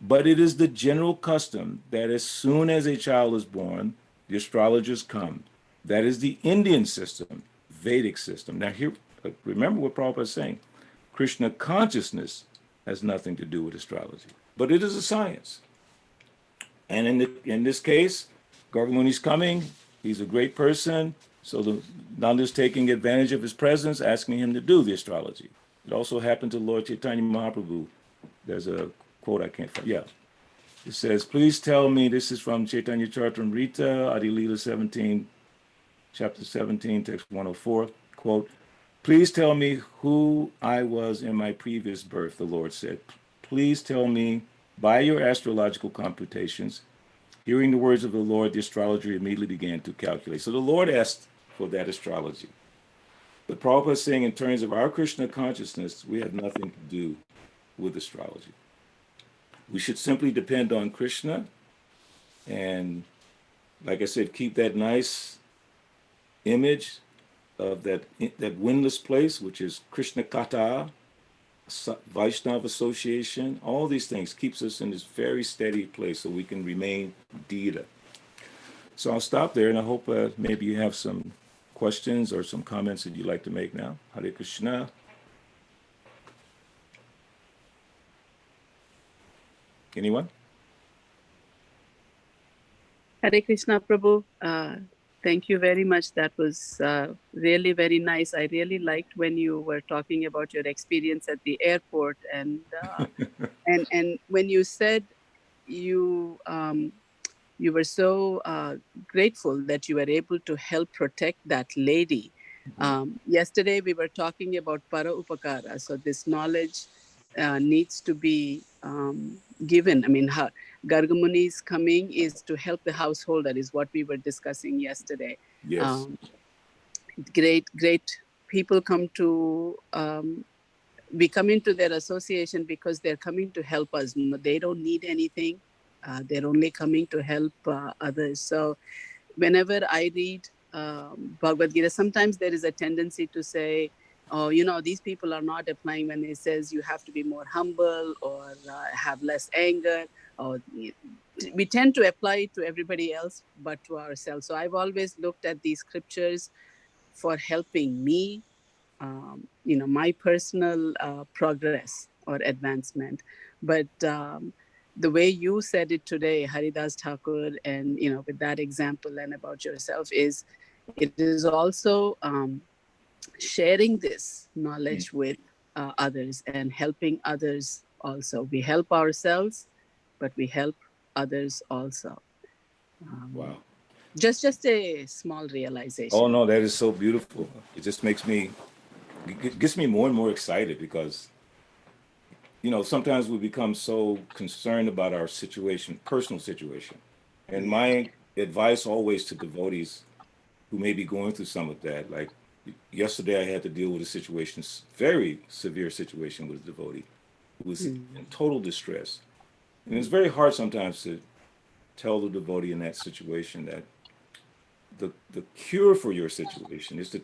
But it is the general custom that as soon as a child is born, the astrologers come. That is the Indian system, Vedic system. Now here, remember what Prabhupada is saying. Krishna consciousness has nothing to do with astrology, but it is a science. And in this case, Gargamuni's coming. He's a great person. So the Nanda's taking advantage of his presence, asking him to do the astrology. It also happened to Lord Chaitanya Mahaprabhu. There's a quote I can't find. Yeah. It says, please tell me, this is from Chaitanya Charitamrita, Adi Leela 17, chapter 17, text 104, quote, please tell me who I was in my previous birth, the Lord said. Please tell me by your astrological computations. Hearing the words of the Lord, the astrologer immediately began to calculate. So the Lord asked for that astrology. But Prabhupada is saying in terms of our Krishna consciousness, we have nothing to do with astrology. We should simply depend on Krishna and, like I said, keep that nice image of that windless place, which is Krishna Kata, Vaishnava association. All these things keeps us in this very steady place so we can remain Dita. So I'll stop there, and I hope maybe you have some questions or some comments that you'd like to make now. Hare Krishna. Anyone? Hare Krishna, Prabhu. Thank you very much. That was really very nice. I really liked when you were talking about your experience at the airport, and when you said you you were so grateful that you were able to help protect that lady. Yesterday we were talking about para upakara, so this knowledge needs to be given. I mean, Gargamuni's coming is to help the householder, is what we were discussing yesterday. Yes. Great people come to we come into their association because they're coming to help us. They don't need anything. They're only coming to help others. So whenever I read Bhagavad Gita, sometimes there is a tendency to say, oh, these people are not applying when it says you have to be more humble or have less anger. Or we tend to apply it to everybody else but to ourselves. So I've always looked at these scriptures for helping me, my personal progress or advancement. But the way you said it today, Haridas Thakur, and with that example and about yourself, it is also sharing this knowledge with others and helping others also. We help ourselves, but we help others also. Wow. Just a small realization. Oh no, that is so beautiful. It just makes me, it gets me more and more excited because, sometimes we become so concerned about our situation, personal situation. And my advice always to devotees who may be going through some of that, like yesterday I had to deal with a situation, very severe situation with a devotee who was in total distress. And it's very hard sometimes to tell the devotee in that situation that the cure for your situation is to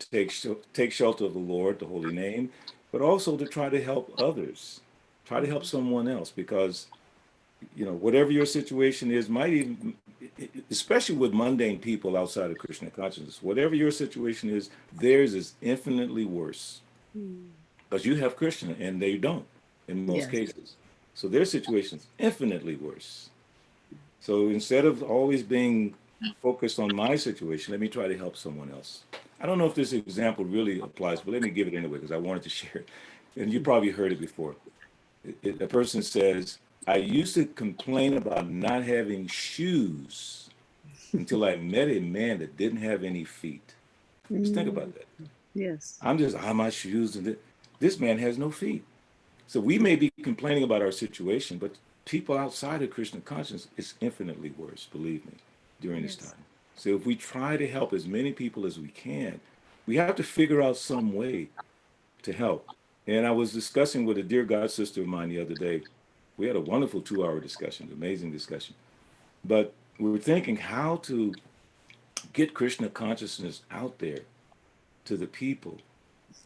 take shelter of the Lord, the holy name, but also to try to help others, try to help someone else, because whatever your situation is, might even, especially with mundane people outside of Krishna consciousness, whatever your situation is, theirs is infinitely worse because you have Krishna and they don't in most cases. So their situation is infinitely worse. So instead of always being focused on my situation, let me try to help someone else. I don't know if this example really applies, but let me give it anyway because I wanted to share it. And you probably heard it before. A person says, I used to complain about not having shoes until I met a man that didn't have any feet. Just think about that. Yes. I'm just, my shoes. And this man has no feet. So we may be complaining about our situation, but people outside of Krishna consciousness, it's infinitely worse, believe me, during this time. So if we try to help as many people as we can, we have to figure out some way to help. And I was discussing with a dear God sister of mine the other day. We had a wonderful 2-hour discussion, amazing discussion. But we were thinking how to get Krishna consciousness out there to the people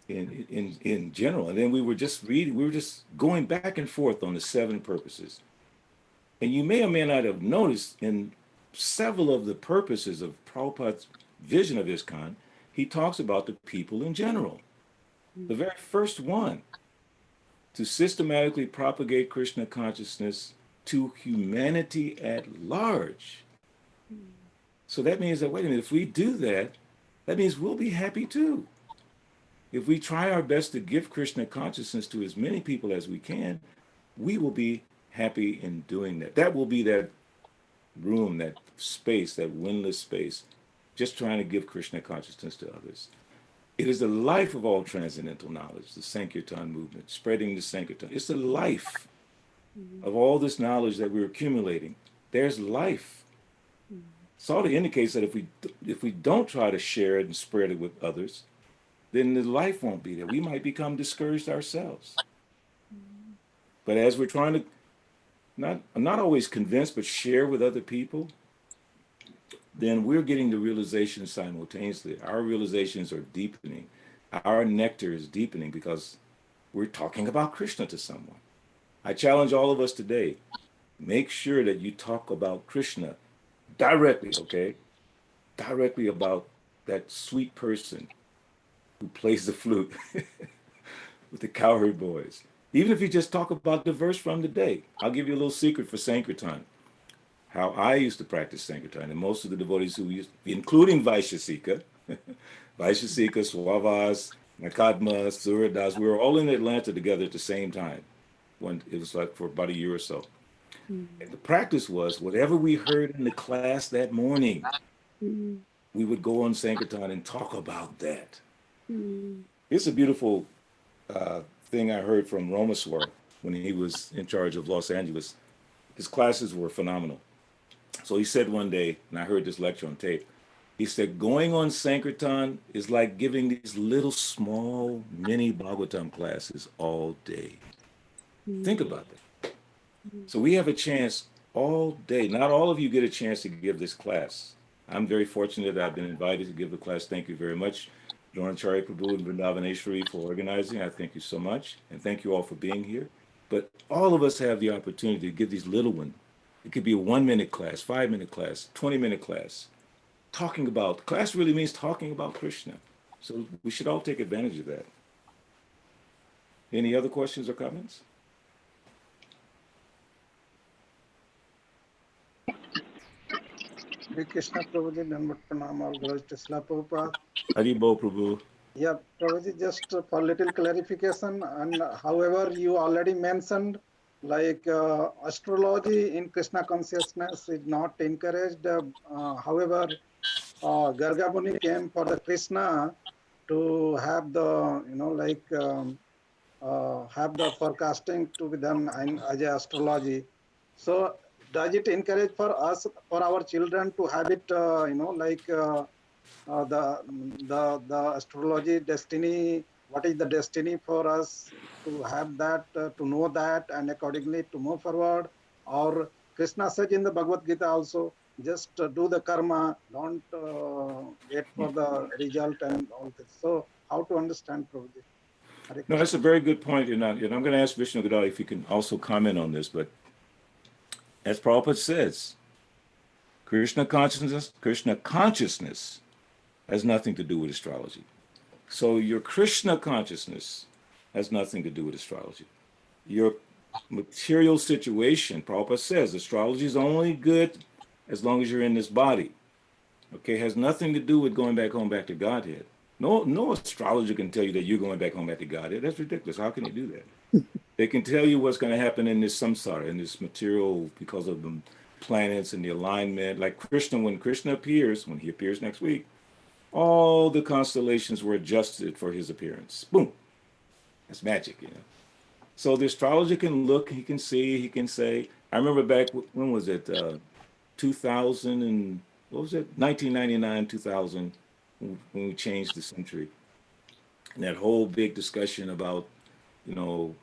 in general. And then we were just going back and forth on the 7 purposes. And you may or may not have noticed in several of the purposes of Prabhupada's vision of ISKCON, he talks about the people in general. The very first one, to systematically propagate Krishna consciousness to humanity at large. So that means that, wait a minute, if we do that, that means we'll be happy too. If we try our best to give Krishna consciousness to as many people as we can, we will be happy in doing that. That will be that room, that space, that windless space, just trying to give Krishna consciousness to others. It is the life of all transcendental knowledge, the Sankirtan movement, spreading the Sankirtan. It's the life of all this knowledge that we're accumulating. There's life. Sort of indicates that if we don't try to share it and spread it with others, then the life won't be there. We might become discouraged ourselves. But as we're trying to not always convince, but share with other people, then we're getting the realization simultaneously. Our realizations are deepening. Our nectar is deepening because we're talking about Krishna to someone. I challenge all of us today, make sure that you talk about Krishna directly, okay? directly about that sweet person who plays the flute with the cowherd boys. Even if you just talk about the verse from the day. I'll give you a little secret for Sankirtan. How I used to practice Sankirtan, and most of the devotees who used, including Vaishasika, Vaishasika, Swavas, Nakadma, Suradas, we were all in Atlanta together at the same time. When it was like for about a year or so. And the practice was whatever we heard in the class that morning, we would go on Sankirtan and talk about that. It's a beautiful thing I heard from Romaswar when he was in charge of Los Angeles. His classes were phenomenal. So he said one day, and I heard this lecture on tape, he said, going on Sankirtan is like giving these little small mini Bhagavatam classes all day. Think about that. So we have a chance all day. Not all of you get a chance to give this class. I'm very fortunate that I've been invited to give the class. Thank you very much, Dronacharya Prabhu and Vrindavaneshwari, for organizing. I thank you so much. And thank you all for being here. But all of us have the opportunity to give these little ones. It could be a 1-minute class, 5-minute class, 20-minute class. Talking about, class really means talking about Krishna. So we should all take advantage of that. Any other questions or comments? Hare Krishna Prabhuji, Dandavat Pranam, all glories to Srila Prabhupada. Haribo Prabhu. Yeah, Prabhuji, just for little clarification, and however you already mentioned, like astrology in Krishna consciousness is not encouraged. However, Garga Muni came for the Krishna to have the, have the forecasting to be done in as a astrology. So does it encourage for us, for our children to have it, the astrology destiny, what is the destiny for us to have that, to know that, and accordingly to move forward? Or Krishna says in the Bhagavad Gita also, just do the karma, don't wait for the result and all this. So how to understand, Prabhuji? No, that's a very good point. And I'm going to ask Vishnu Gadali if he can also comment on this. But as Prabhupada says, Krishna consciousness has nothing to do with astrology. So your Krishna consciousness has nothing to do with astrology. Your material situation, Prabhupada says, astrology is only good as long as you're in this body. Okay, has nothing to do with going back home, back to Godhead. No astrologer can tell you that you're going back home, back to Godhead. That's ridiculous. How can they do that? They can tell you what's going to happen in this samsara, in this material, because of the planets and the alignment. Like Krishna, when Krishna appears, when he appears next week, all the constellations were adjusted for his appearance. Boom. That's magic, you know. So the astrologer can look, he can see, he can say. I remember back, when was it? 2000 and, what was it? 1999, 2000, when we changed the century. And that whole big discussion about, you know,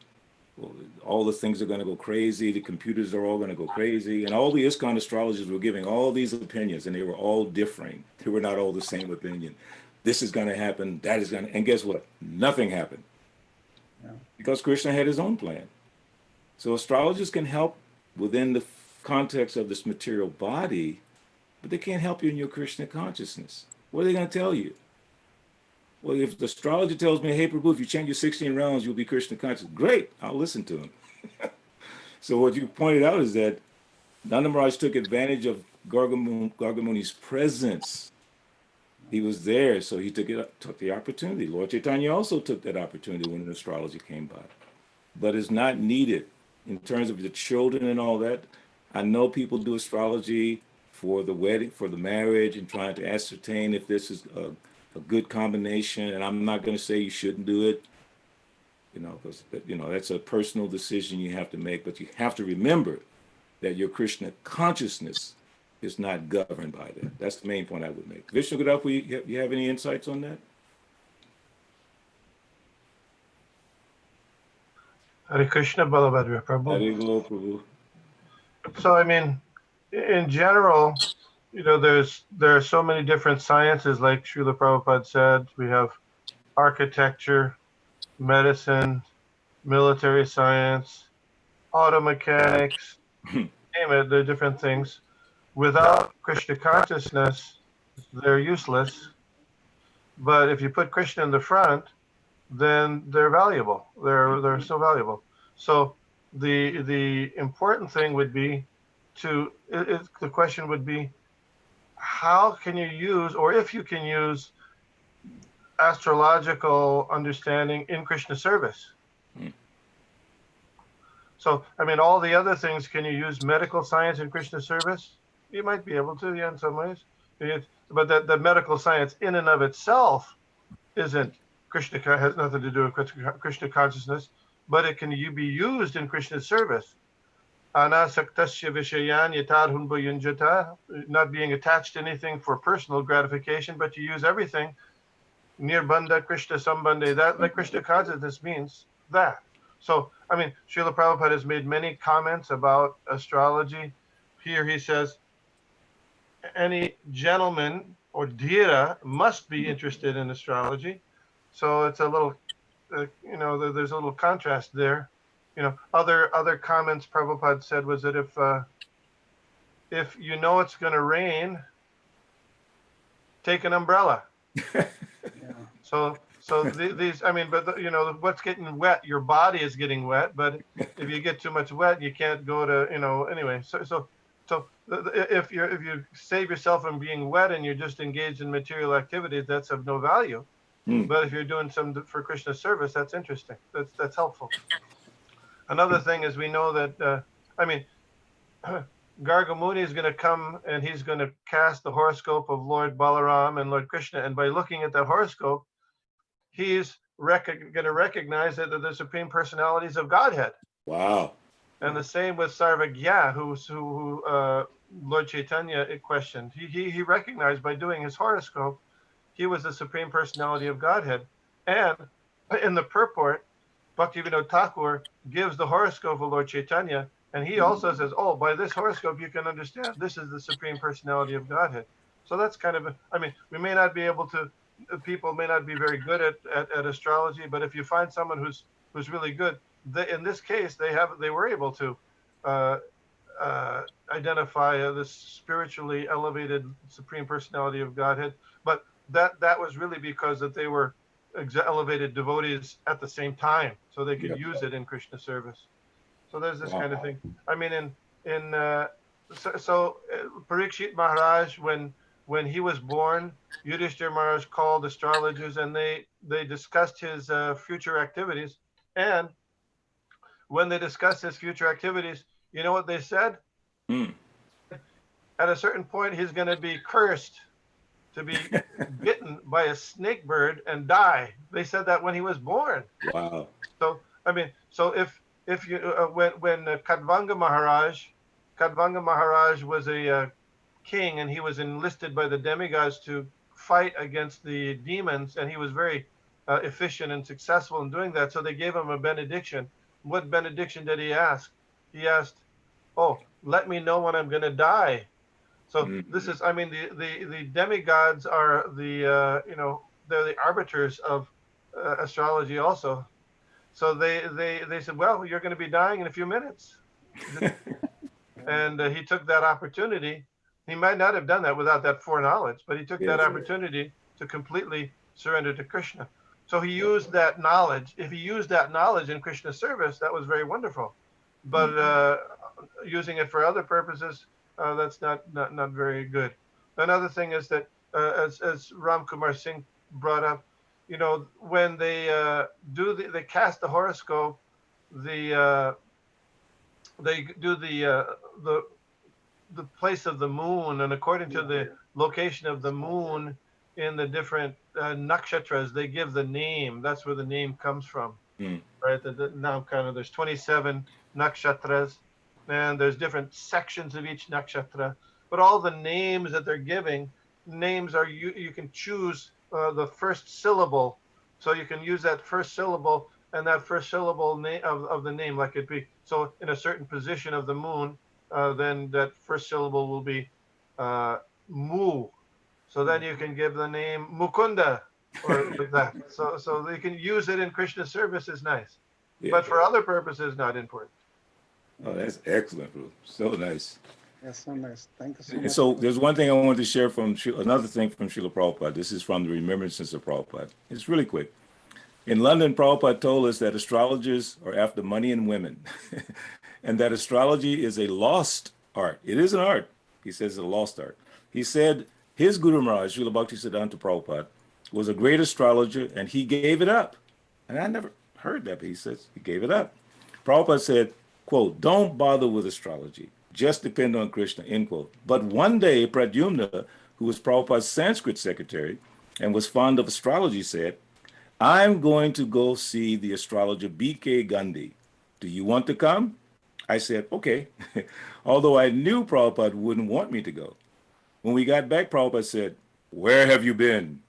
all the things are going to go crazy, the computers are all going to go crazy, and all the ISKCON astrologers were giving all these opinions, and they were all differing. They were not all the same opinion. This is going to happen, that is going to, and guess what? Nothing happened. Yeah. Because Krishna had his own plan. So astrologers can help within the context of this material body, but they can't help you in your Krishna consciousness. What are they going to tell you? Well, if the astrologer tells me, hey, Prabhu, if you change your 16 rounds, you'll be Krishna conscious. Great, I'll listen to him. So what you pointed out is that Nanda Maharaj took advantage of Garga Muni's presence. He was there, so he took the opportunity. Lord Chaitanya also took that opportunity when an astrologer came by. But it's not needed in terms of the children and all that. I know people do astrology for the wedding, for the marriage, and trying to ascertain if this is a good combination, and I'm not going to say you shouldn't do it, you know, because, you know, that's a personal decision you have to make, but you have to remember that your Krishna consciousness is not governed by that. That's the main point I would make. Vishnu Gadapa, you have any insights on that? Hare Krishna Balabhadra Prabhu. Hare Prabhu. So, I mean, in general, you know, there are so many different sciences, like Srila Prabhupada said. We have architecture, medicine, military science, auto mechanics, name it, there are different things. Without Krishna consciousness, they're useless. But if you put Krishna in the front, then they're valuable. They're so valuable. So the important thing would be the question would be, how can you use, or if you can use, astrological understanding in Krishna service? So, I mean, all the other things, can you use medical science in Krishna service? You might be able to, yeah, in some ways. But the medical science in and of itself isn't Krishna, has nothing to do with Krishna consciousness, but it can be used in Krishna's service. Anasaktasya vishayan yatadhunba yunjata, not being attached to anything for personal gratification, but you use everything. Nirbandha Krishna Sambandhe, that Krishna consciousness means that. So, I mean, Srila Prabhupada has made many comments about astrology. Here he says, any gentleman or dhira must be interested in astrology. So it's a little, there's a little contrast there. Other comments Prabhupada said was that if you know it's going to rain, take an umbrella. So these, I mean, but what's getting wet? Your body is getting wet, but if you get too much wet, you can't go to, anyway. So if you save yourself from being wet and you're just engaged in material activities, that's of no value. But if you're doing some for Krishna service, that's interesting. That's helpful. Another thing is, we know that, Gargamuni is going to come and he's going to cast the horoscope of Lord Balaram and Lord Krishna. And by looking at that horoscope, he's going to recognize that the Supreme Personalities of Godhead. Wow. And the same with Sarvagya, who Lord Chaitanya questioned. He recognized by doing his horoscope, he was the Supreme Personality of Godhead. And in the purport, Bhaktivinoda Thakur gives the horoscope of Lord Chaitanya, and he also says, oh, by this horoscope you can understand this is the Supreme Personality of Godhead. So that's kind of, we may not be able to, people may not be very good at astrology, but if you find someone who's really good, in this case they were able to identify this spiritually elevated Supreme Personality of Godhead. But that was really because that they were elevated devotees at the same time, so they could use it in Krishna service. So there's this kind of thing. I mean, Parikshit Maharaj, when he was born, Yudhishthira Maharaj called astrologers, and they discussed his future activities. And when they discussed his future activities, you know what they said? At a certain point, he's going to be cursed to be bitten by a snake bird and die. They said that when he was born. Wow. So if you when Kadvanga Maharaj was a king, and he was enlisted by the demigods to fight against the demons, and he was very efficient and successful in doing that. So they gave him a benediction. What benediction did he ask? He asked, "Oh, let me know when I'm going to die." So this is, the demigods are they're the arbiters of astrology also. So they said, well, you're going to be dying in a few minutes. And he took that opportunity. He might not have done that without that foreknowledge, but he took that opportunity to completely surrender to Krishna. So he used that knowledge. If he used that knowledge in Krishna service, that was very wonderful. But using it for other purposes, that's not very good. Another thing is that, as Ram Kumar Singh brought up, when they they cast the horoscope, they do the place of the moon, and according to the location of the moon in the different nakshatras, they give the name. That's where the name comes from, right? Now there's 27 nakshatras, and there's different sections of each nakshatra, but all the names that they're giving, names are you can choose the first syllable, so you can use that first syllable, and that first syllable of the name, like it be, so in a certain position of the moon, then that first syllable will be Mu. So then you can give the name Mukunda, or like that. So they can use it in Krishna service is nice, but for other purposes, not important. Oh, that's excellent, bro. So nice. Yes, so nice. Thank you so And much. so there's one thing I wanted to share from another thing from Srila Prabhupada. This is from the Remembrances of Prabhupada. It's really quick. In London, Prabhupada told us that astrologers are after money and women, and that astrology is a lost art. It is an art. He says it's a lost art. He said his Guru Maharaj, Srila Bhaktisiddhanta Prabhupada, was a great astrologer, and he gave it up. And I never heard that, but he says he gave it up. Prabhupada said, quote, "Don't bother with astrology. Just depend on Krishna," end quote. But one day, Pradyumna, who was Prabhupada's Sanskrit secretary and was fond of astrology, said, "I'm going to go see the astrologer B.K. Gandhi. Do you want to come?" I said, "Okay," although I knew Prabhupada wouldn't want me to go. When we got back, Prabhupada said, "Where have you been?"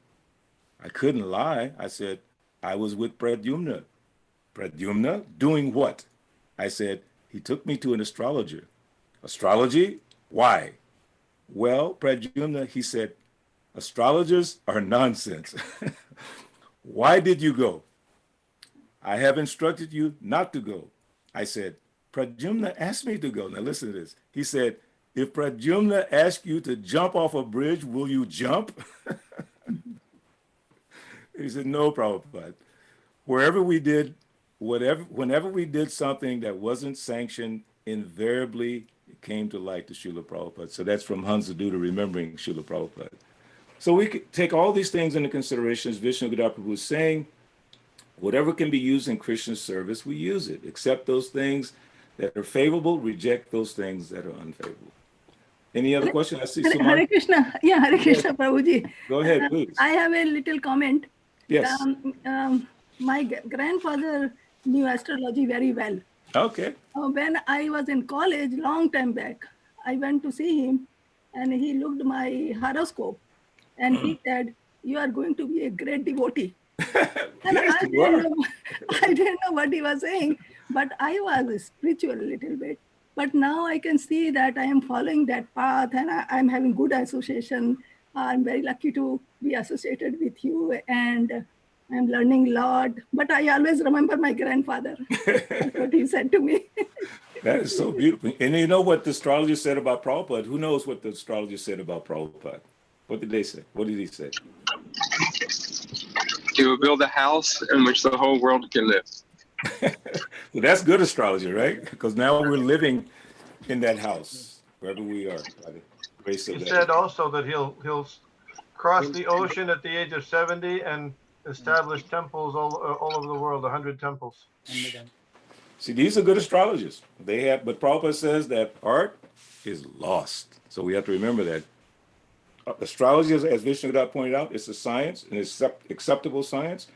I couldn't lie. I said, "I was with Pradyumna." "Pradyumna? Doing what?" I said, "He took me to an astrologer." "Astrology? Why?" "Well, Pradyumna," he said, "astrologers are nonsense." "Why did you go?" "I have instructed you not to go." I said, "Pradyumna asked me to go." Now listen to this. He said, "If Pradyumna asks you to jump off a bridge, will you jump?" He said, "No, Prabhupada. Wherever we did, whenever we did something that wasn't sanctioned, invariably it came to light to Srila Prabhupada." So that's from Hansaduta remembering Srila Prabhupada. So we could take all these things into consideration, as Vishnu Prabhu was saying. Whatever can be used in Krishna's service, we use it. Accept those things that are favorable, reject those things that are unfavorable. Any other question? I see someone. Hare Krishna. Yeah, Hare Krishna, Prabhuji. Go ahead, please. I have a little comment. Yes. My grandfather knew astrology very well. Okay. When I was in college, long time back, I went to see him and he looked my horoscope and he said, "You are going to be a great devotee." And Yes, I you are. I didn't know what he was saying, but I was spiritual a little bit. But now I can see that I am following that path and I'm having good association. I'm very lucky to be associated with you and I'm learning a lot. But I always remember my grandfather. That's what he said to me. That is so beautiful. And you know what the astrologer said about Prabhupada? Who knows what the astrologer said about Prabhupada? What did they say? What did he say? He will build a house in which the whole world can live. Well, that's good astrology, right? Because now we're living in that house, wherever we are, by the grace of He that. said also that he'll cross the ocean at the age of 70 and establish temples all over the world, 100 temples. See, these are good astrologers. They have, but Prabhupada says that art is lost. So we have to remember that. Astrology, as Vishnu pointed out, it's a science, an acceptable science.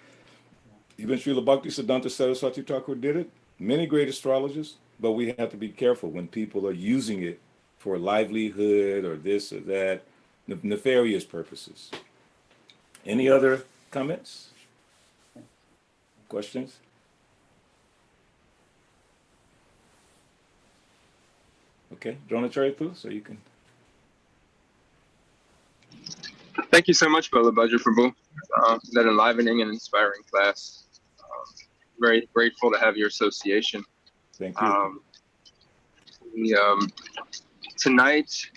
Even Srila Bhaktisiddhanta Saraswati Thakur did it. Many great astrologers, but we have to be careful when people are using it for livelihood or this or that, nefarious purposes. Any other comments? Questions? Okay, Dronacharya, so you can. Thank you so much, Balabhadra Prabhu, that enlivening and inspiring class. Very grateful to have your association. Thank you. Tonight,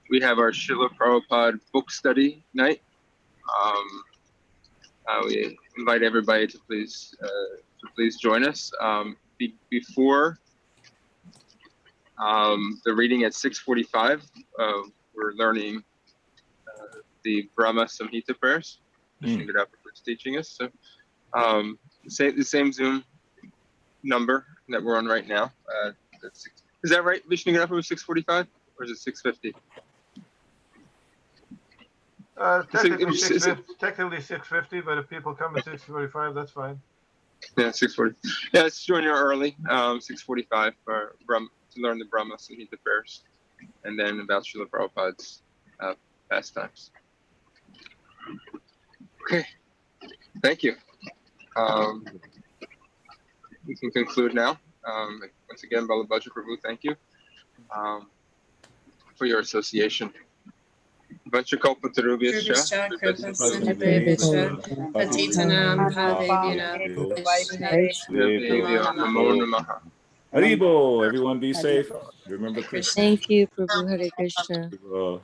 we have our Srila Prabhupada book study night. We invite everybody to please join us. Before the reading at 6:45, we're learning the Brahma Samhita prayers. Vishnu is teaching us. So the same Zoom number that we're on right now. Is that right? Vishnu was 6:45 or is it 6:50? Technically 6:50, but if people come at 6:45, that's fine. Yeah, 6:40. Yeah, let's join you early, 6:45 for to learn the Brahma Samhita prayers, and then about Srila Prabhupada's pastimes. Okay, thank you. We can conclude now. Once again, Balabhadra Prabhu, thank you for your association. Kripascha, Patitanam Pavevinam Vaishnaveshu Namo Namaha. Haribo, everyone be safe. Remember Krishna. Thank you, Prabhu. Hare Krishna. Uh,